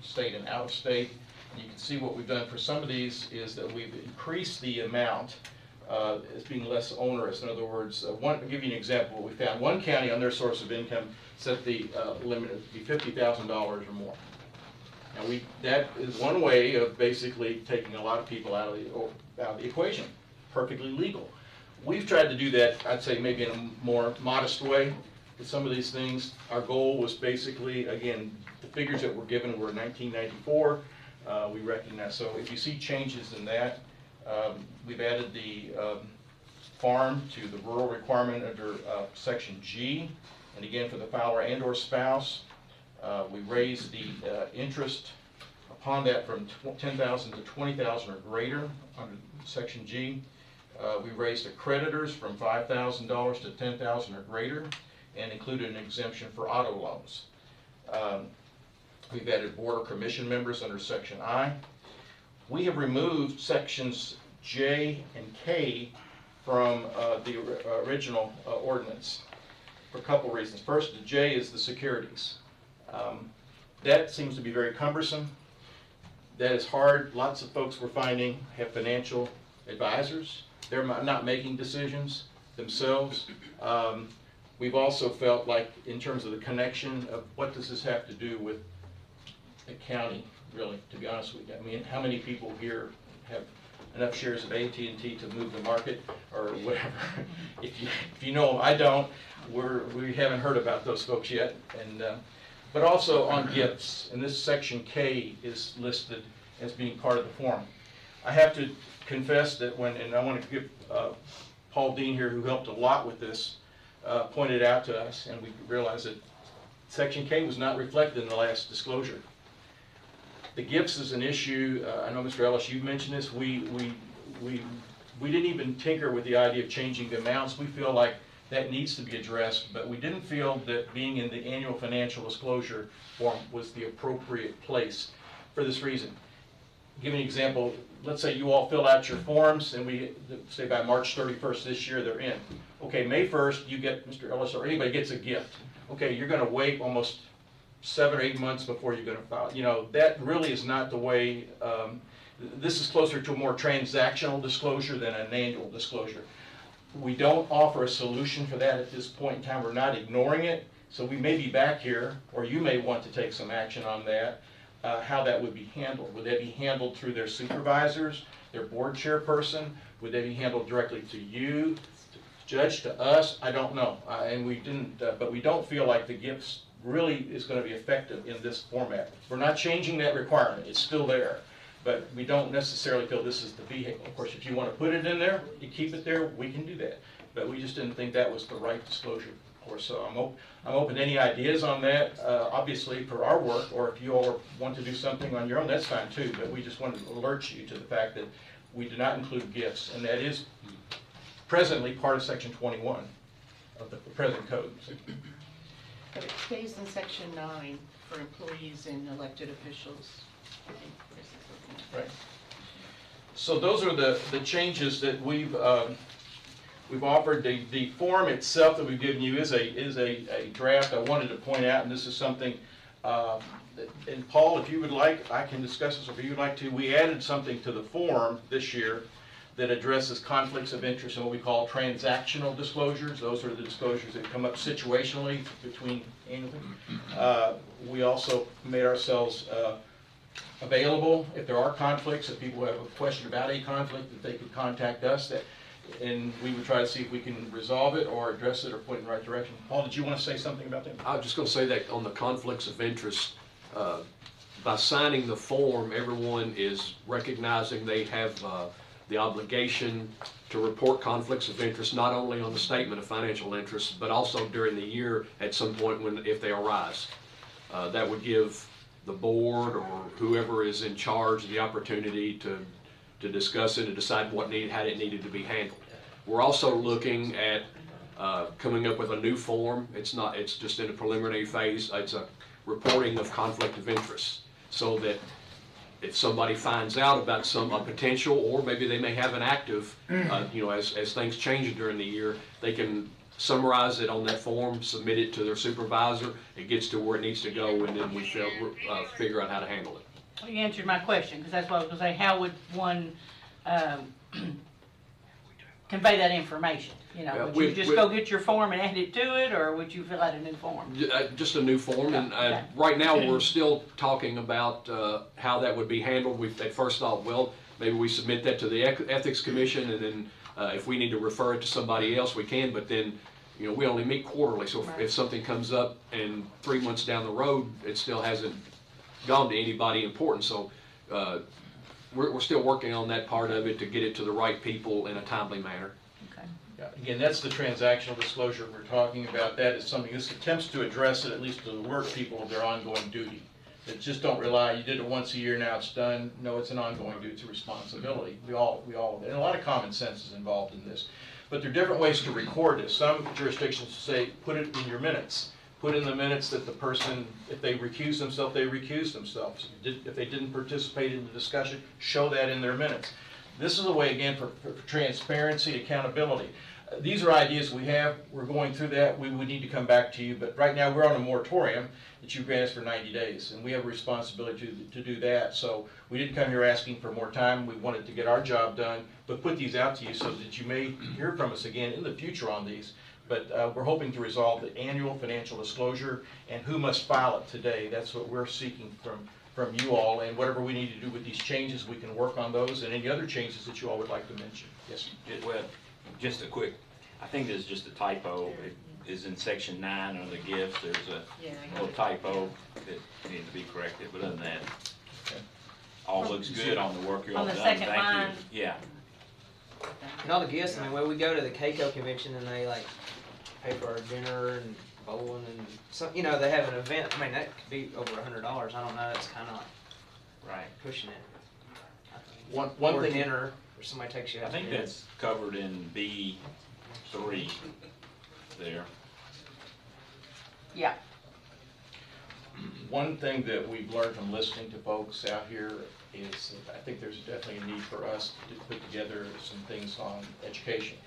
state and out of state. And you can see what we've done for some of these is that we've increased the amount as being less onerous. In other words, I'll give you an example. What we found, one county on their source of income set the limit to be $50,000 or more. And that is one way of basically taking a lot of people out of the equation. Perfectly legal. We've tried to do that, I'd say maybe in a more modest way with some of these things. Our goal was basically, again, the figures that were given were 1994. We recognize, so if you see changes in that, we've added the farm to the rural requirement under section G. And again, for the filer and or spouse, we raised the interest upon that from $10,000 to $20,000 or greater under section G. We raised the creditors from $5,000 to $10,000 or greater and included an exemption for auto loans. We've added board or commission members under section I. We have removed sections J and K from the original ordinance for a couple reasons. First, the J is the securities. That seems to be very cumbersome. That is hard. Lots of folks we're finding have financial advisors. They're not making decisions themselves. We've also felt like in terms of the connection of what does this have to do with the county, really, to be honest with you. I mean, how many people here have enough shares of AT&T to move the market or whatever? If you know them, I don't. We haven't heard about those folks yet. And but also on gifts, and this section K is listed as being part of the form. I have to confess that and I want to give Paul Dean here, who helped a lot with this, pointed out to us, and we realized that Section K was not reflected in the last disclosure. The gifts is an issue, I know Mr. Ellis, you mentioned this, we didn't even tinker with the idea of changing the amounts. We feel like that needs to be addressed, but we didn't feel that being in the annual financial disclosure form was the appropriate place for this reason. Give an example, let's say you all fill out your forms and we say by March 31st this year they're in. Okay, May 1st you get, Mr. Ellis or anybody gets a gift. Okay, you're gonna wait almost 7 or 8 months before you're gonna file. You know, that really is not the way, this is closer to a more transactional disclosure than an annual disclosure. We don't offer a solution for that at this point in time. We're not ignoring it. So we may be back here, or you may want to take some action on that, how that would be handled. Would that be handled through their supervisors, their board chairperson? Would they be handled directly to you, judge, to us? I don't know. And we didn't, but we don't feel like the gifts really is going to be effective in this format. We're not changing that requirement. It's still there. But we don't necessarily feel this is the vehicle. Of course, if you want to put it in there, you keep it there, we can do that. But we just didn't think that was the right disclosure. Of course, so I'm open to any ideas on that, obviously for our work, or if you all want to do something on your own, that's fine too. But we just wanted to alert you to the fact that we do not include gifts, and that is presently part of Section 21 of the present code. But it stays in Section 9 for employees and elected officials. Right. So those are the changes that we've offered. The form itself that we've given you is a draft. I wanted to point out, and this is something, and Paul, if you would like, I can discuss this, or if you would like to, we added something to the form this year that addresses conflicts of interest and what we call transactional disclosures. Those are the disclosures that come up situationally between anything. We also made ourselves available if there are conflicts, if people have a question about a conflict, that they could contact us, and we would try to see if we can resolve it or address it or point it in the right direction. Paul, did you want to say something about that? I was just going to say that on the conflicts of interest, by signing the form, everyone is recognizing they have the obligation to report conflicts of interest, not only on the statement of financial interest, but also during the year at some point if they arise. That would give the board or whoever is in charge the opportunity to discuss it and decide how it needed to be handled. We're also looking at coming up with a new form. It's just in a preliminary phase. It's a reporting of conflict of interest, so that if somebody finds out about a potential, or maybe they may have an active, as things change during the year, they can summarize it on that form, submit it to their supervisor, it gets to where it needs to go, and then we figure out how to handle it. Well, you answered my question, because that's what I was going to say. How would one convey that information? Would you just go get your form and add it to it, or would you fill out a new form? Just a new form, and right now we're still talking about how that would be handled. We at first thought, well, maybe we submit that to the Ethics Commission, and then if we need to refer it to somebody else, we can, but then we only meet quarterly, so if something comes up and 3 months down the road, it still hasn't gone to anybody important, so we're still working on that part of it to get it to the right people in a timely manner. Okay. Yeah, again, that's the transactional disclosure we're talking about. That is something, this attempts to address it, at least to alert people of their ongoing duty. That just don't rely, you did it once a year, now it's done. No, it's an ongoing duty, it's a responsibility. We all, and a lot of common sense is involved in this. But there are different ways to record this. Some jurisdictions say, put it in your minutes. Put in the minutes that the person, if they recuse themselves, they recuse themselves. If they didn't participate in the discussion, show that in their minutes. This is a way, again, for transparency, accountability. These are ideas we have. We're going through that. We would need to come back to you. But right now, we're on a moratorium that you grant us for 90 days. And we have a responsibility to do that. So we didn't come here asking for more time. We wanted to get our job done, but put these out to you so that you may hear from us again in the future on these. But we're hoping to resolve the annual financial disclosure and who must file it today. That's what we're seeking from you all. And whatever we need to do with these changes, we can work on those and any other changes that you all would like to mention. Yes? Well, just a quick, I think there's just a typo. It is in section 9 under the gifts. There's a little typo that needs to be corrected. But other than that, all looks good on the work you're all done. On the second Thank line. you. Yeah. And all the gifts, I mean, when we go to the CAECO convention and they like pay for our dinner and bowling and some, you know, they have an event, I mean, that could be over $100, I don't know, it's kinda Right. pushing it. One Or thing, dinner, or somebody takes you out I to think dinner. that's covered in B3 there. Yeah. one thing that we've learned from listening to folks out here is I think there's definitely a need for us to put together some things on education.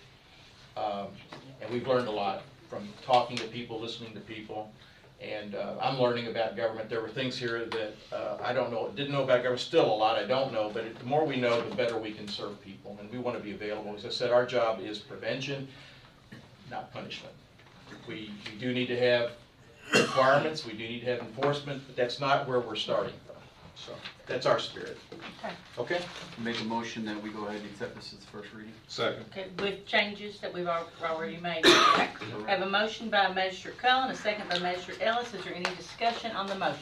And we've learned a lot from talking to people, listening to people. And I'm learning about government. There were things here that I didn't know about government, still a lot I don't know, but the more we know, the better we can serve people. And we want to be available. As I said, our job is prevention, not punishment. We do need to have requirements, we do need to have enforcement, but that's not where we're starting from. So that's our spirit. Okay? Make a motion that we go ahead and accept this as the first reading. Second. Okay, with changes that we've already made. Okay. I have a motion by Magistrate Cullen, a second by Magistrate Ellis. Is there any discussion on the motion?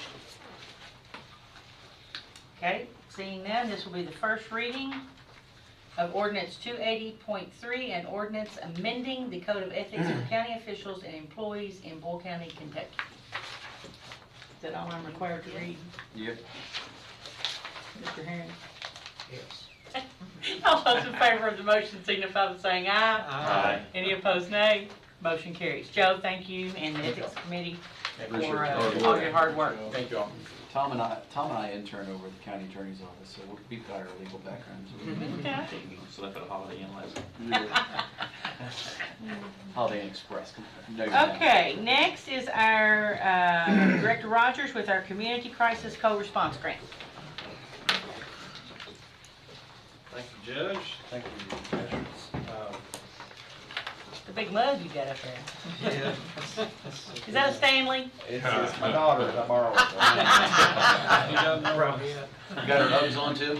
Okay, seeing none, this will be the first reading of Ordinance 280.3, and ordinance amending the Code of Ethics for county officials and employees in Boyle County, Kentucky. Is that all I'm required to read? Yep. Mr. Herron? Yes. All those in favor of the motion signify by saying aye. Aye. Any opposed, nay. Motion carries. Joe, thank you, and the Ethics Committee for all your hard work. Thank you all. Tom and I intern over at the county attorney's office, so we've got our legal backgrounds. So that's a Holiday Inn last. Holiday Inn Express. No, Okay, next is our Director Rogers with our Community Crisis Co-Response Grant. Thank you, Judge. Thank you, Commissioners. The big mug you got up there. Yeah. Is that a Stanley? It's my daughter's, I borrowed it. You don't know wrong yet. You got our Uggs on too?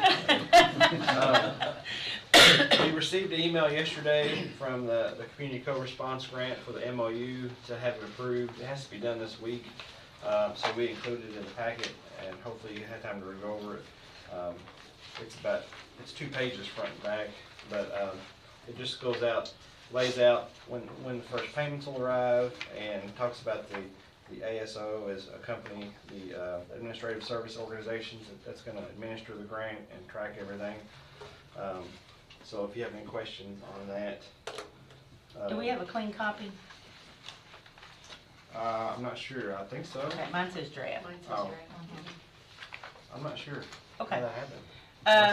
We received an email yesterday from the Community Co-Response Grant for the MOU to have it approved. It has to be done this week, so we included it in the packet, and hopefully you had time to read over it. It's 2 pages front and back, but it just goes out, lays out when the first payments will arrive, and talks about the ASO as a company, the Administrative Service Organizations that's going to administer the grant and track everything. So if you have any questions on that. Do we have a clean copy? I'm not sure. I think so. Okay, mine says draft. Mine says Oh. right. I'm not sure. Okay. I haven't.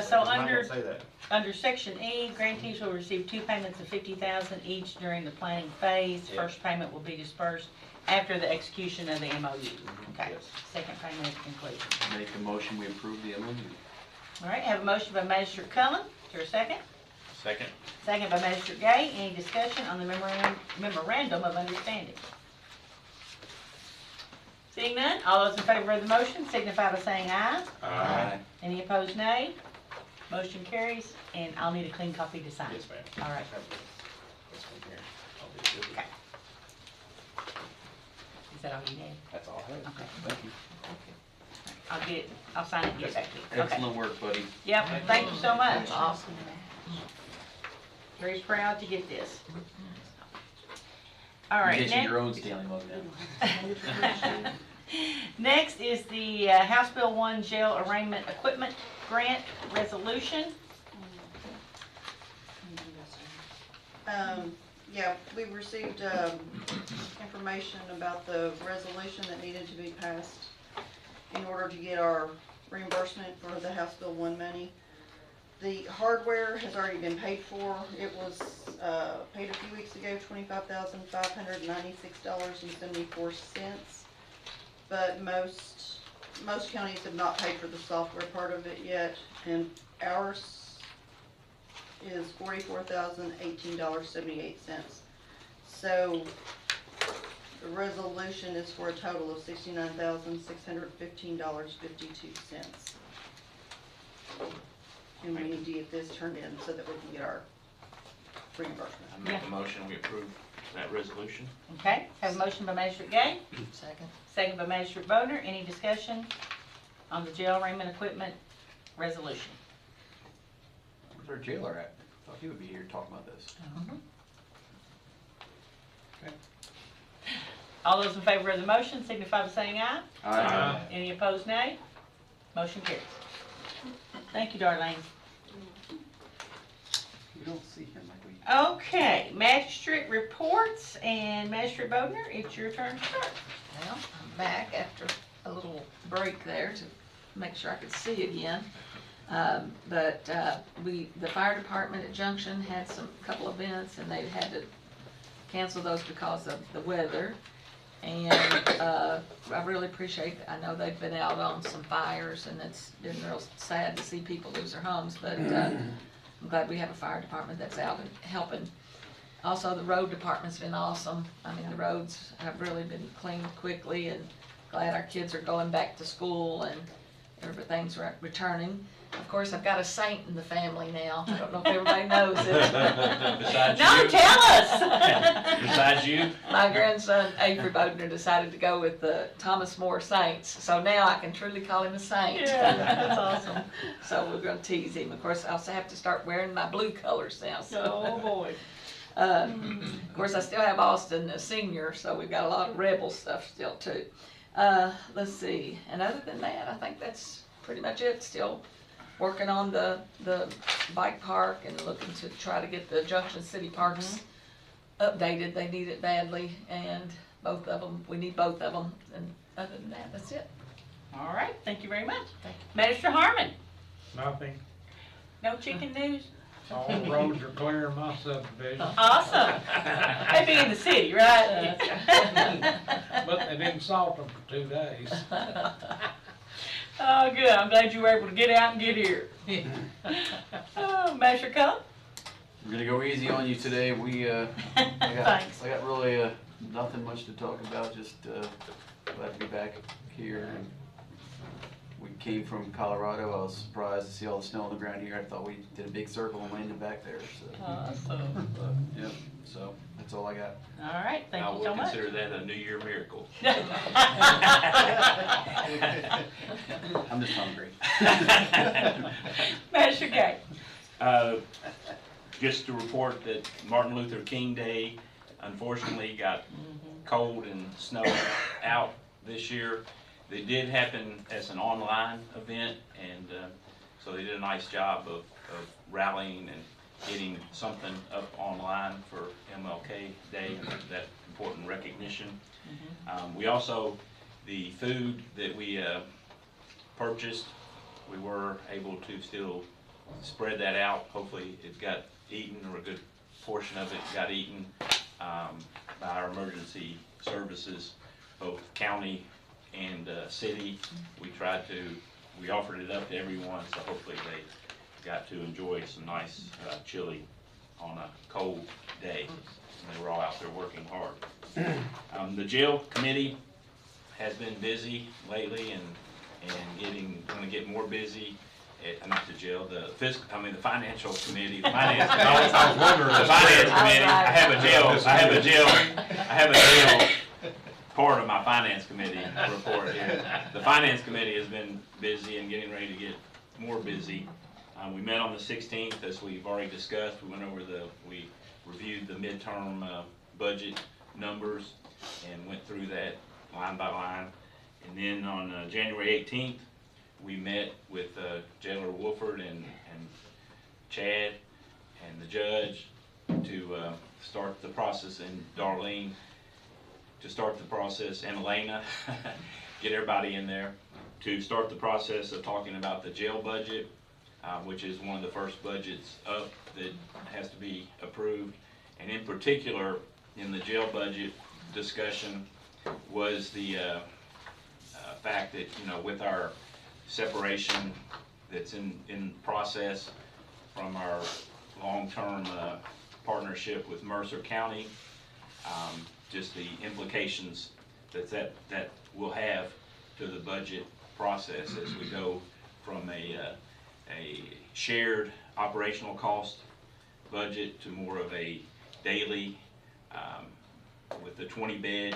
So Mine under don't say that. Under Section E, grantees will receive 2 payments of $50,000 each during the planning phase. Yeah. First payment will be dispersed after the execution of the MOU. Okay. Yes. Second payment at conclusion. Make a motion, we approve the MOU. All right, have a motion by Magistrate Cullen. Is there a second? Second. Second by Magistrate Gay. Any discussion on the memorandum of understanding? Seeing none, all those in favor of the motion signify by saying aye. Aye. Any opposed, nay. Motion carries, and I'll need a clean copy to sign. Yes, ma'am. All right. This one here. I'll be good. Okay. Is that all you need? That's all I have. Okay. Thank you. I'll sign it and get it back to you. Okay. Excellent work, buddy. Yep, thank you so much. That's awesome. Very proud to get this. All right. Get you next- your own Stanley mug now. Next is the House Bill 1 Jail Arraignment Equipment Grant Resolution. Yeah, we received, information about the resolution that needed to be passed in order to get our reimbursement for the House Bill 1 money. The hardware has already been paid for. It was, paid a few weeks ago, $25,596.74. But most counties have not paid for the software part of it yet, and ours is $44,018.78. So the resolution is for a total of $69,615.52. And we need to get this turned in so that we can get our reimbursement. I make a motion, we approve that resolution. Okay, have a motion by Magistrate Gay, Second. second by Magistrate Bodner. Any discussion on the jail arraignment equipment resolution? Where's our jailer at? Thought he would be here talking about this. All those in favor of the motion signify by saying aye. Aye. Any opposed, nay? Motion carries. Thank you, Darlene. We don't see him like we. Okay, magistrate reports, and Magistrate Bodner, it's your turn to start. Well, I'm back after a little break there to make sure I could see again. The fire department at Junction had couple events, and they had to cancel those because of the weather. And I really appreciate, I know they've been out on some fires, and it's been real sad to see people lose their homes, but I'm glad we have a fire department that's out and helping. Also, the road department's been awesome. I mean, the roads have really been cleaned quickly, and glad our kids are going back to school and everything's returning. Of course, I've got a saint in the family now. I don't know if everybody knows it. Besides No, you? tell us. Besides you? My grandson Avery Bodner decided to go with the Thomas More Saints, so now I can truly call him a saint. Yeah, that's awesome. So we're gonna tease him. Of course, I also have to start wearing my blue colors now, so. Oh, boy. Of course, I still have Austin, a senior, so we've got a lot of rebel stuff still too. Let's see, and other than that, I think that's pretty much it. Still working on the bike park and looking to try to get the Junction City Parks updated. They need it badly, and both of them, we need both of them, and other than that, that's it. All right, thank you very much. Magistrate Harmon, Nothing. no chicken news? All the roads are clear in my subdivision. Awesome. They be in the city, right? But they didn't salt them for 2 days. Oh, good. I'm glad you were able to get out and get here. Oh, Magistrate Cullen? We're gonna go easy on you today. Thanks. I got really nothing much to talk about. Just glad to be back here. We came from Colorado. I was surprised to see all the snow on the ground here. I thought we did a big circle and landed back there. So. Awesome. Yep. So that's all I got. All right, thank I you will so much. consider that a New Year miracle. I'm just hungry. Magistrate Gay. Just to report that Martin Luther King Day unfortunately got cold and snow out this year. They did happen as an online event, and so they did a nice job of rallying and getting something up online for MLK Day, and that important recognition. We also, the food that we purchased, we were able to still spread that out. Hopefully it got eaten, or a good portion of it got eaten by our emergency services, both county and city. We offered it up to everyone, so hopefully they got to enjoy some nice chili on a cold day. And they were all out there working hard. The jail committee has been busy lately and going to get more busy. Not the jail, the financial committee, the finance committee. I was wondering. The finance committee, I have a jail part of my finance committee report here. The finance committee has been busy and getting ready to get more busy. We met on the 16th, as we've already discussed. We reviewed the midterm budget numbers and went through that line by line. And then on January 18th, we met with Jailer Wolford and Chad and the judge to start the process, and Darlene to start the process, and Elena, get everybody in there, to start the process of talking about the jail budget, which is one of the first budgets up that has to be approved. And in particular, in the jail budget discussion was the fact that, with our separation that's in process from our long-term partnership with Mercer County, just the implications that will have to the budget process as we go from a shared operational cost budget to more of a daily, with the 20-bed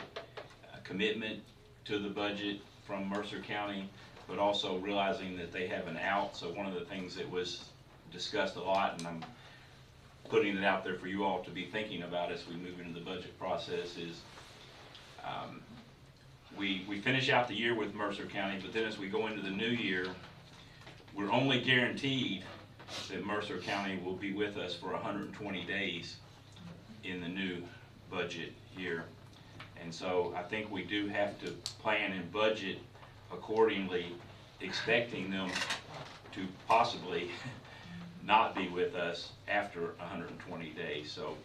commitment to the budget from Mercer County, but also realizing that they have an out. So one of the things that was discussed a lot, and I'm putting it out there for you all to be thinking about as we move into the budget process, is We finish out the year with Mercer County, but then as we go into the new year, we're only guaranteed that Mercer County will be with us for 120 days in the new budget year. And so I think we do have to plan and budget accordingly, expecting them to possibly not be with us after 120 days. So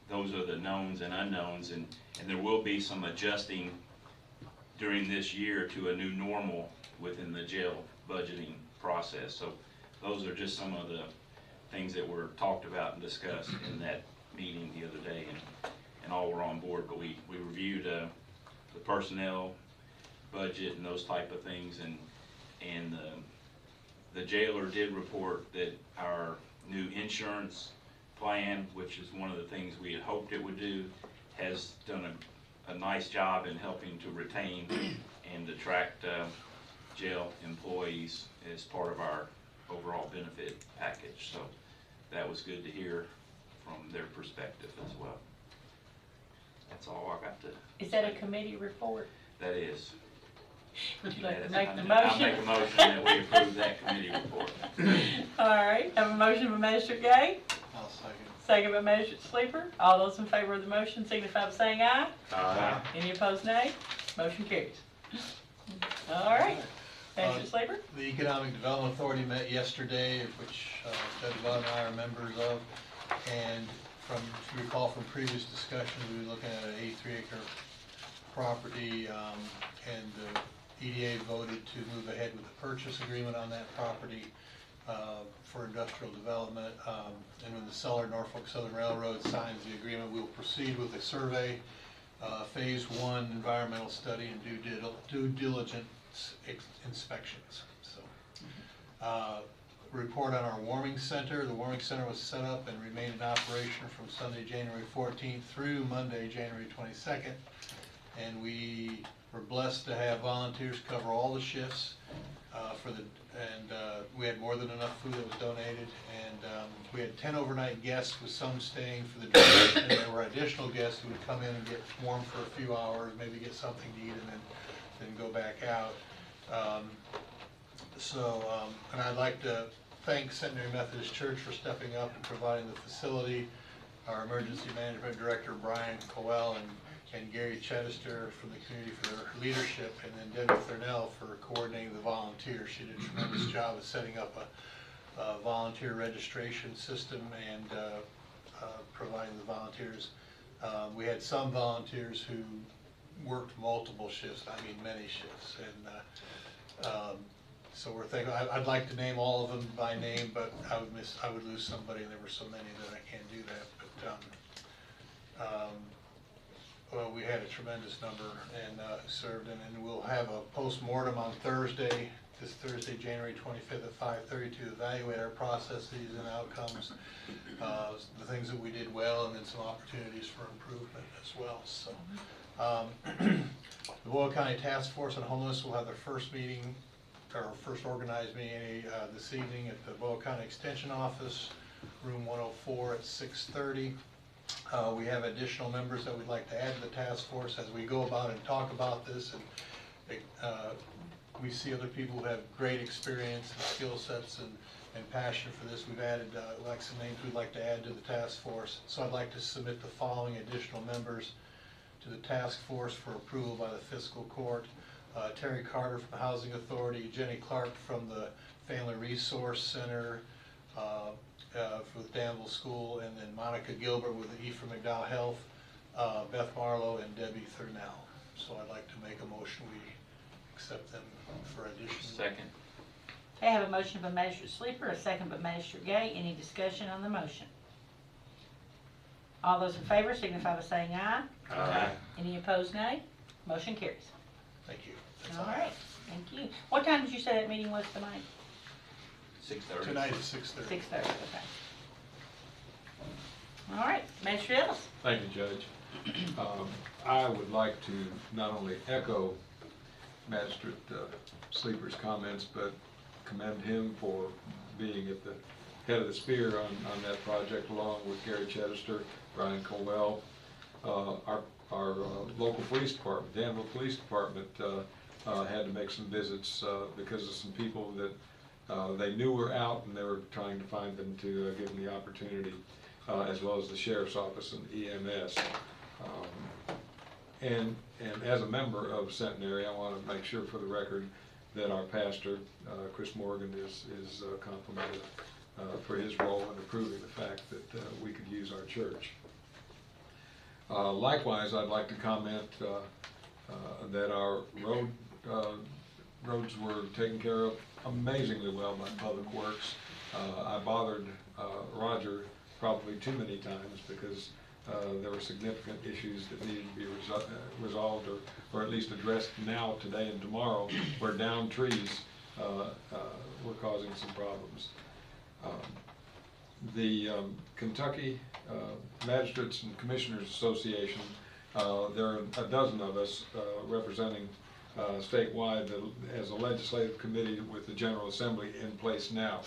those are the knowns and unknowns, and there will be some adjusting during this year to a new normal within the jail budgeting process. So those are just some of the things that were talked about and discussed in that meeting the other day, and all were on board. But we reviewed the personnel budget and those type of things, and the jailer did report that our new insurance plan, which is one of the things we had hoped it would do, has done a nice job in helping to retain and attract jail employees as part of our overall benefit package. So that was good to hear from their perspective as well. That's all I got to. Is that a committee report? That is. Would you like to Yes, make the I'll motion? make a motion that we approve that committee report. All right, have a motion by Magistrate Gay, I'll second. second by Magistrate Sleeper. All those in favor of the motion signify by saying aye. Aye. Any opposed, nay? Motion carries. All right, Magistrate Sleeper? The Economic Development Authority met yesterday, which Judge Bud and I are members of. And if you recall from previous discussions, we were looking at an 83-acre property, and the EDA voted to move ahead with the purchase agreement on that property for industrial development. And when the seller, Norfolk Southern Railroad, signs the agreement, we'll proceed with a survey, phase 1 environmental study, and due diligence inspections. So, report on our warming center. The warming center was set up and remained in operation from Sunday, January 14th through Monday, January 22nd. And we were blessed to have volunteers cover all the shifts we had more than enough food that was donated, and we had 10 overnight guests, with some staying for the duration, and there were additional guests who would come in and get warm for a few hours, maybe get something to eat, and then go back out. And I'd like to thank Centenary Methodist Church for stepping up and providing the facility, our emergency management director, Brian Coel, and Gary Chedister from the community for their leadership, and then Debbie Thurnell for coordinating the volunteers. She did a tremendous job of setting up a volunteer registration system and providing the volunteers. We had some volunteers who worked multiple shifts, I mean many shifts, and so we're thinking, I'd like to name all of them by name, but I would lose somebody, and there were so many that I can't do that. But well, we had a tremendous number and served, and we'll have a post-mortem on Thursday, this Thursday, January 25th at 5:30, to evaluate our processes and outcomes, the things that we did well, and then some opportunities for improvement as well. So, the Boyle County Task Force on Homelessness will have their first meeting, or first organized meeting this evening at the Boyle County Extension Office, room 104 at 6:30. We have additional members that we'd like to add to the task force as we go about and talk about this, and we see other people who have great experience and skill sets and passion for this. We've added like some names we'd like to add to the task force. So I'd like to submit the following additional members to the task force for approval by the Fiscal Court. Terry Carter from the Housing Authority, Jenny Clark from the Family Resource Center, with Danville School, and then Monica Gilbert with the Ephraim McDowell Health, Beth Marlowe, and Debbie Thurnell. So I'd like to make a motion we accept them for addition. Second. I have a motion by Magistrate Sleeper, a second by Magistrate Gay. Any discussion on the motion? All those in favor signify by saying aye. Aye. Any opposed, nay? Motion carries. Thank you. That's All right, thank you. What time did you say that meeting was tonight? 6:30. Tonight at 6:30. 6:30, okay. All right, Magistrate Ellis. Thank you, Judge. I would like to not only echo Magistrate Sleeper's comments, but commend him for being at the head of the spear on that project, along with Gary Chedister, Brian Colwell. Our local police department, Danville Police Department, had to make some visits because of some people that they knew were out, and they were trying to find them to give them the opportunity, as well as the Sheriff's Office and EMS. And as a member of Centenary, I want to make sure for the record that our pastor, Chris Morgan, is complimented for his role in approving the fact that we could use our church. Likewise, I'd like to comment that our roads were taken care of amazingly well by Public Works. I bothered Roger probably too many times because there were significant issues that needed to be resolved or at least addressed now, today, and tomorrow, where downed trees were causing some problems. The Kentucky Magistrates and Commissioners Association, there are a dozen of us representing statewide as a legislative committee with the General Assembly in place now.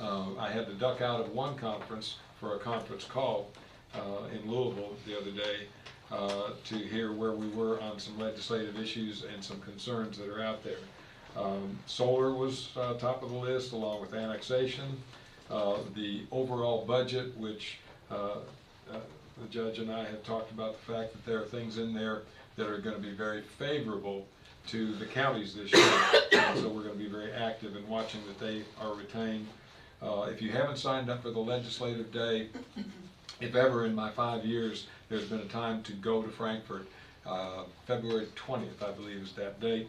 I had to duck out of one conference for a conference call in Louisville the other day to hear where we were on some legislative issues and some concerns that are out there. Solar was top of the list, along with annexation. The overall budget, which the judge and I have talked about the fact that there are things in there that are going to be very favorable to the counties this year. So we're going to be very active in watching that they are retained. If you haven't signed up for the legislative day, if ever in my 5 years there's been a time to go to Frankfurt, February 20th, I believe, is that date.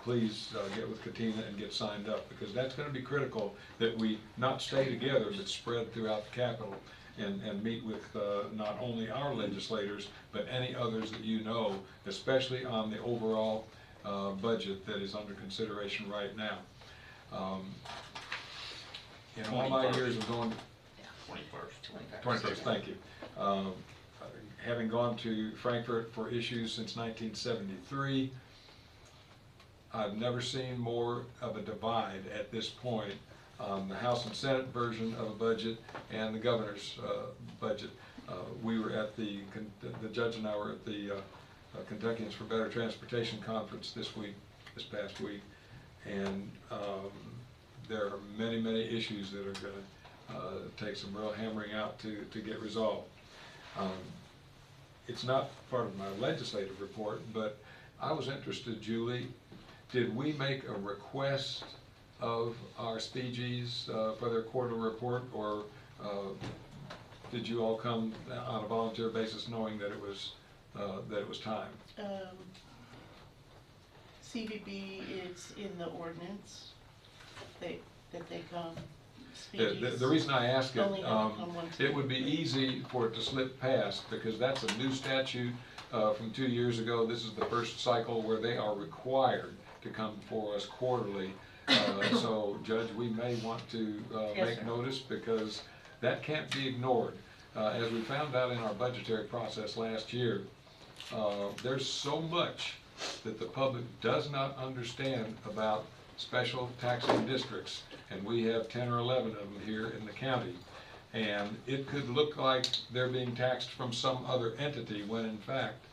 Please get with Katina and get signed up, because that's going to be critical that we not stay together but spread throughout the Capitol and meet with not only our legislators but any others that you know, especially on the overall budget that is under consideration right now. In all my years of going... 21st, thank you. Having gone to Frankfurt for issues since 1973, I've never seen more of a divide at this point on the House and Senate version of a budget and the governor's budget. We were at the judge and I were at the Kentuckians for Better Transportation Conference this past week, and there are many, many issues that are going to take some real hammering out to get resolved. It's not part of my legislative report, but I was interested, Julie, did we make a request of our speegies for their quarterly report, or did you all come on a volunteer basis knowing that it was time? CVB, it's in the ordinance that they come. The reason I ask it, it would be easy for it to slip past, because that's a new statute from 2 years ago. This is the first cycle where they are required to come before us quarterly. So, Judge, we may want to make notice, because that can't be ignored. As we found out in our budgetary process last year, there's so much that the public does not understand about special taxing districts, and we have 10 or 11 of them here in the county. And it could look like they're being taxed from some other entity, when in fact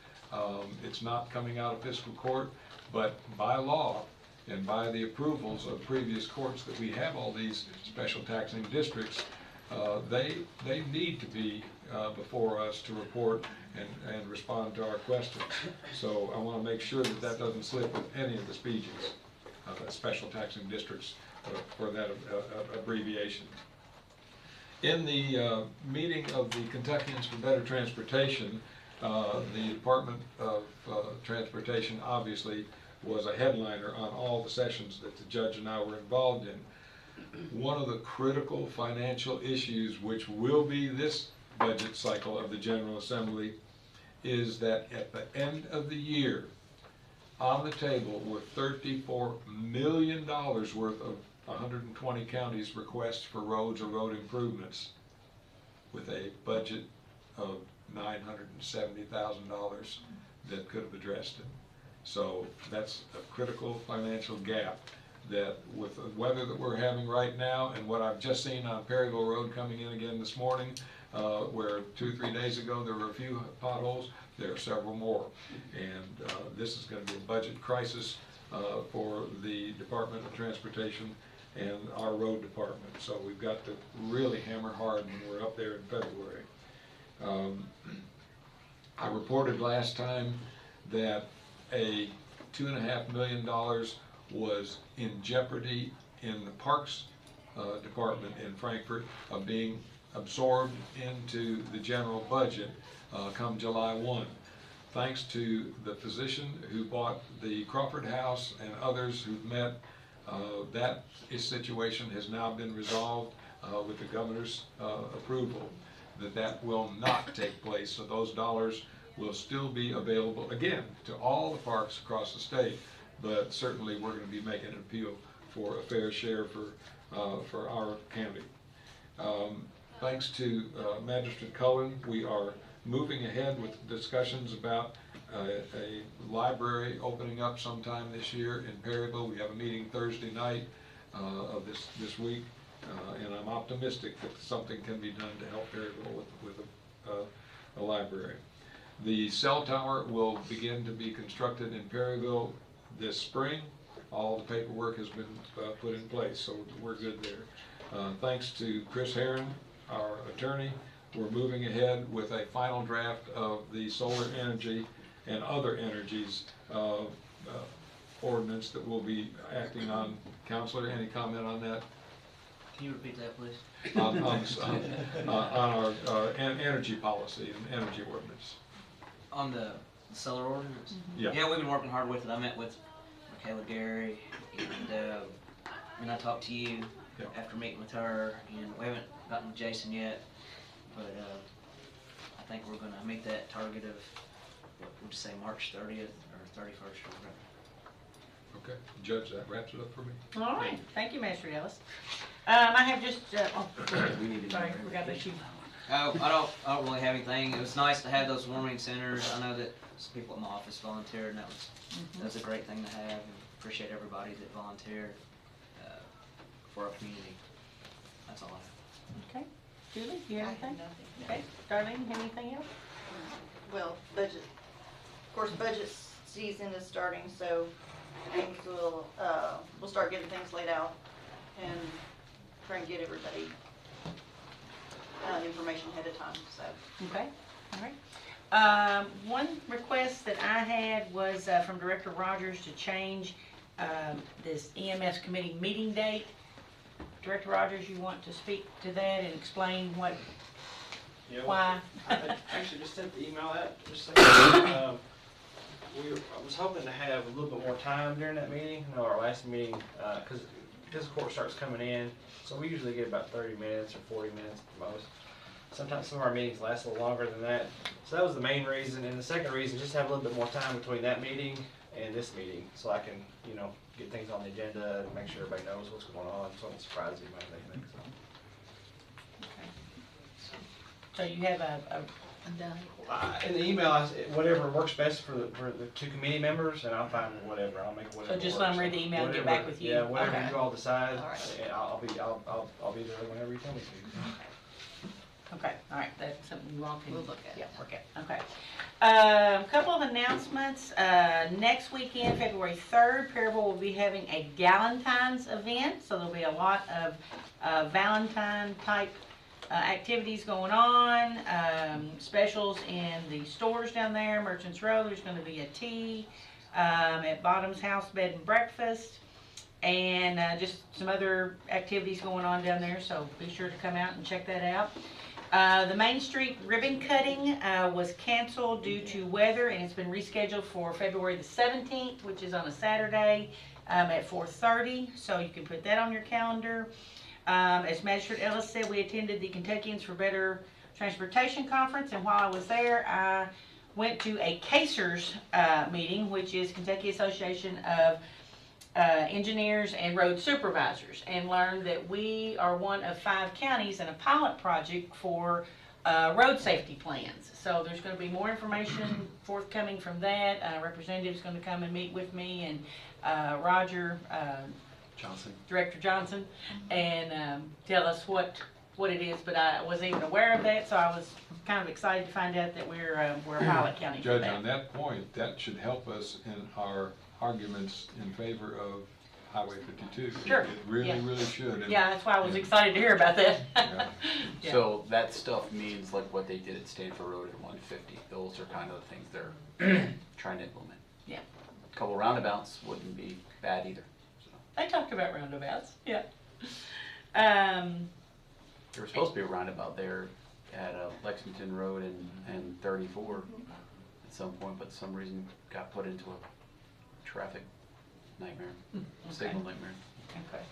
it's not coming out of fiscal court, but by law and by the approvals of previous courts that we have all these special taxing districts, they need to be before us to report and respond to our questions. So I want to make sure that that doesn't slip with any of the speeches, special taxing districts for that abbreviation. In the meeting of the Kentuckians for Better Transportation, the Department of Transportation obviously was a headliner on all the sessions that the judge and I were involved in. One of the critical financial issues, which will be this budget cycle of the General Assembly, is that at the end of the year, on the table were $34 million worth of 120 counties' requests for roads or road improvements, with a budget of $970,000 that could have addressed it. So that's a critical financial gap that, with the weather that we're having right now and what I've just seen on Perryville Road coming in again this morning, where 2-3 days ago there were a few potholes, there are several more. And this is going to be a budget crisis for the Department of Transportation and our road department. So we've got to really hammer hard when we're up there in February. I reported last time that a $2.5 million was in jeopardy in the Parks Department in Frankfurt of being absorbed into the general budget come July 1. Thanks to the physician who bought the Crawford House and others who've met, that situation has now been resolved with the governor's approval, that will not take place. So those dollars will still be available, again, to all the parks across the state, but certainly we're going to be making an appeal for a fair share for our county. Thanks to Magistrate Cullen, we are moving ahead with discussions about a library opening up sometime this year in Perryville. We have a meeting Thursday night of this week, and I'm optimistic that something can be done to help Perryville with a library. The cell tower will begin to be constructed in Perryville this spring. All the paperwork has been put in place, so we're good there. Thanks to Chris Herron, our attorney, we're moving ahead with a final draft of the solar energy and other energies ordinance that we'll be acting on. Counselor, any comment on that? Can you repeat that, please? On our energy policy and energy ordinance. On the solar ordinance? Yeah. Yeah, we've been working hard with it. I met with Michaela Gary, and I talked to you after meeting with her, and we haven't gotten with Jason yet, but I think we're going to meet that target of, what would you say, March 30th or 31st or whatever. Okay, Judge, that wraps it up for me. All right, thank you, Magistrate Ellis. I have just, sorry, we got the sheet. I don't really have anything. It was nice to have those warming centers. I know that some people at my office volunteered, and that was a great thing to have. And appreciate everybody that volunteered for our community. That's all I have. Okay, Julie, do you have I have anything? nothing. Okay, Darlene, anything else? Well, budget, of course, budget season is starting, so things will, we'll start getting things laid out and try and get everybody information ahead of time, so. Okay, all right. One request that I had was from Director Rogers to change this EMS committee meeting date. Director Rogers, you want to speak to that and explain what, why? I actually just sent the email out just a second. I was hoping to have a little bit more time during that meeting. I know our last meeting, because the court starts coming in, so we usually get about 30 minutes or 40 minutes at the most. Sometimes some of our meetings last a little longer than that. So that was the main reason. And the second reason, just have a little bit more time between that meeting and this meeting, so I can, get things on the agenda and make sure everybody knows what's going on, so I don't surprise anybody or anything. So you have a in the email, whatever works best for the two committee members, and I'm fine with whatever. I'll make whatever. So just works. let them read the email and get back with you? Yeah, whatever Okay. you all decide, All right. and I'll be there whenever you tell me to. Okay, all right, that's something you all can. We'll look at. Yeah, work at, okay. Couple of announcements. Next weekend, February 3rd, Perryville will be having a Galentine's event, so there'll be a lot of Valentine-type activities going on, specials in the stores down there, Merchants Row. There's going to be a tea at Bottom's House Bed and Breakfast, and just some other activities going on down there, so be sure to come out and check that out. The Main Street ribbon cutting was canceled due to weather, and it's been rescheduled for February the 17th, which is on a Saturday at 4:30, so you can put that on your calendar. As Magistrate Ellis said, we attended the Kentuckians for Better Transportation Conference, and while I was there, I went to a CASERS meeting, which is Kentucky Association of Engineers and Road Supervisors, and learned that we are one of 5 counties in a pilot project for road safety plans. So there's going to be more information forthcoming from that. Representative's going to come and meet with me and Roger Johnson, Director Johnson, and tell us what what it is, but I wasn't even aware of that, so I was kind of excited to find out that we're a pilot county for Judge, that. on that point, that should help us in our arguments in favor of Highway 52. Sure, It really, yeah. really should. And- Yeah, that's why I was excited to hear about that. Yeah. Yeah. So that stuff means like what they did at Stanford Road at 150. Those are kind of the things they're trying to implement. Yeah. A couple roundabouts wouldn't be bad either. So. They talked about roundabouts, yeah. There was supposed to be a roundabout there at Lexington Road and 34 at some point, but for some reason got put into a traffic nightmare, signal nightmare. Okay.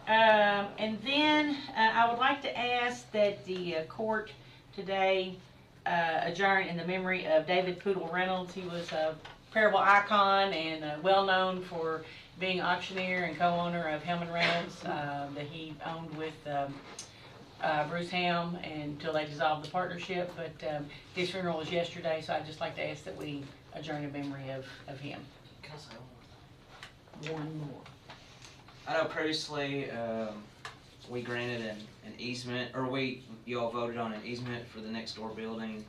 And then I would like to ask that the court today adjourn in the memory of David Poodle Reynolds. He was a parable icon and well-known for being an auctioneer and co-owner of Hellman Reynolds that he owned with Bruce Helm until they dissolved the partnership. But his funeral was yesterday, so I'd just like to ask that we adjourn in memory of him. One more. I know previously, we granted an easement, or you all voted on an easement for the next door building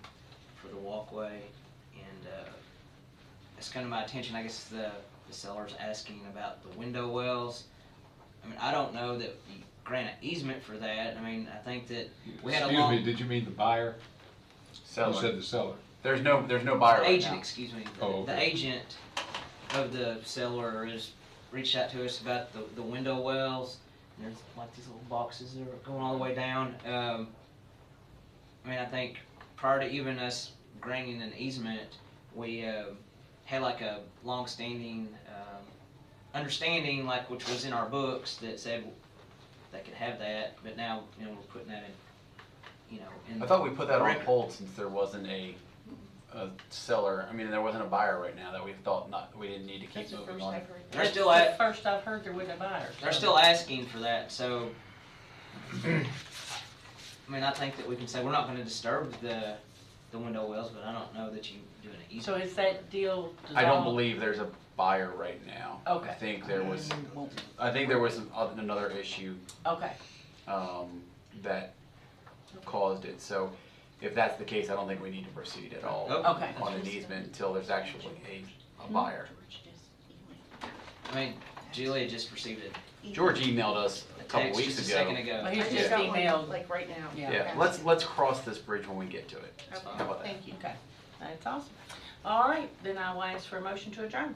for the walkway, and, it's come to my attention, I guess the seller's asking about the window wells. I mean, I don't know that you grant an easement for that. I mean, I think that we had a long. Excuse me, did you mean the buyer? Seller. You said the seller. There's no buyer The right agent, now. excuse me. Oh, The okay. agent of the seller has reached out to us about the window wells. And there's like these little boxes that are going all the way down. I mean, I think prior to even us granting an easement, we had like a long-standing understanding, like which was in our books, that said they could have that. But now, we're putting that in. I thought we put that on record. hold since there wasn't a seller. I mean, there wasn't a buyer right now that we thought we didn't need to keep That's the moving first on. I've heard that. They're That's still the at. first I've heard there wasn't a buyer. They're so. still asking for that, so, I mean, I think that we can say we're not gonna disturb the window wells, but I don't know that you do an easement. So is that deal dissolved? I don't believe there's a buyer right now. Okay. I think there was another issue Okay, that caused it. So if that's the case, I don't think we need to proceed at all okay. on an easement until there's actually a buyer. I mean, Julia just received George emailed us a couple text weeks just a ago. second ago. Well, he's I just just got one, emailed. like right now. Yeah. Yeah, let's cross this bridge when we get to it. Okay. How about that? Thank you. Okay, that's awesome. All right, then I will ask for a motion to adjourn.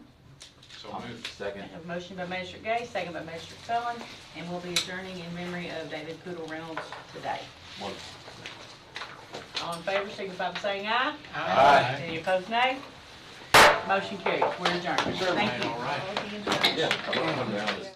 So moved. I Second. have a motion by Magistrate Gay, second by Magistrate Cullen, and we'll be adjourning in memory of David Poodle Reynolds today. All in favor, signify by saying aye. Aye. Any opposed, nay? Motion carries. We're adjourned. Thank you. All the instructions. Yeah.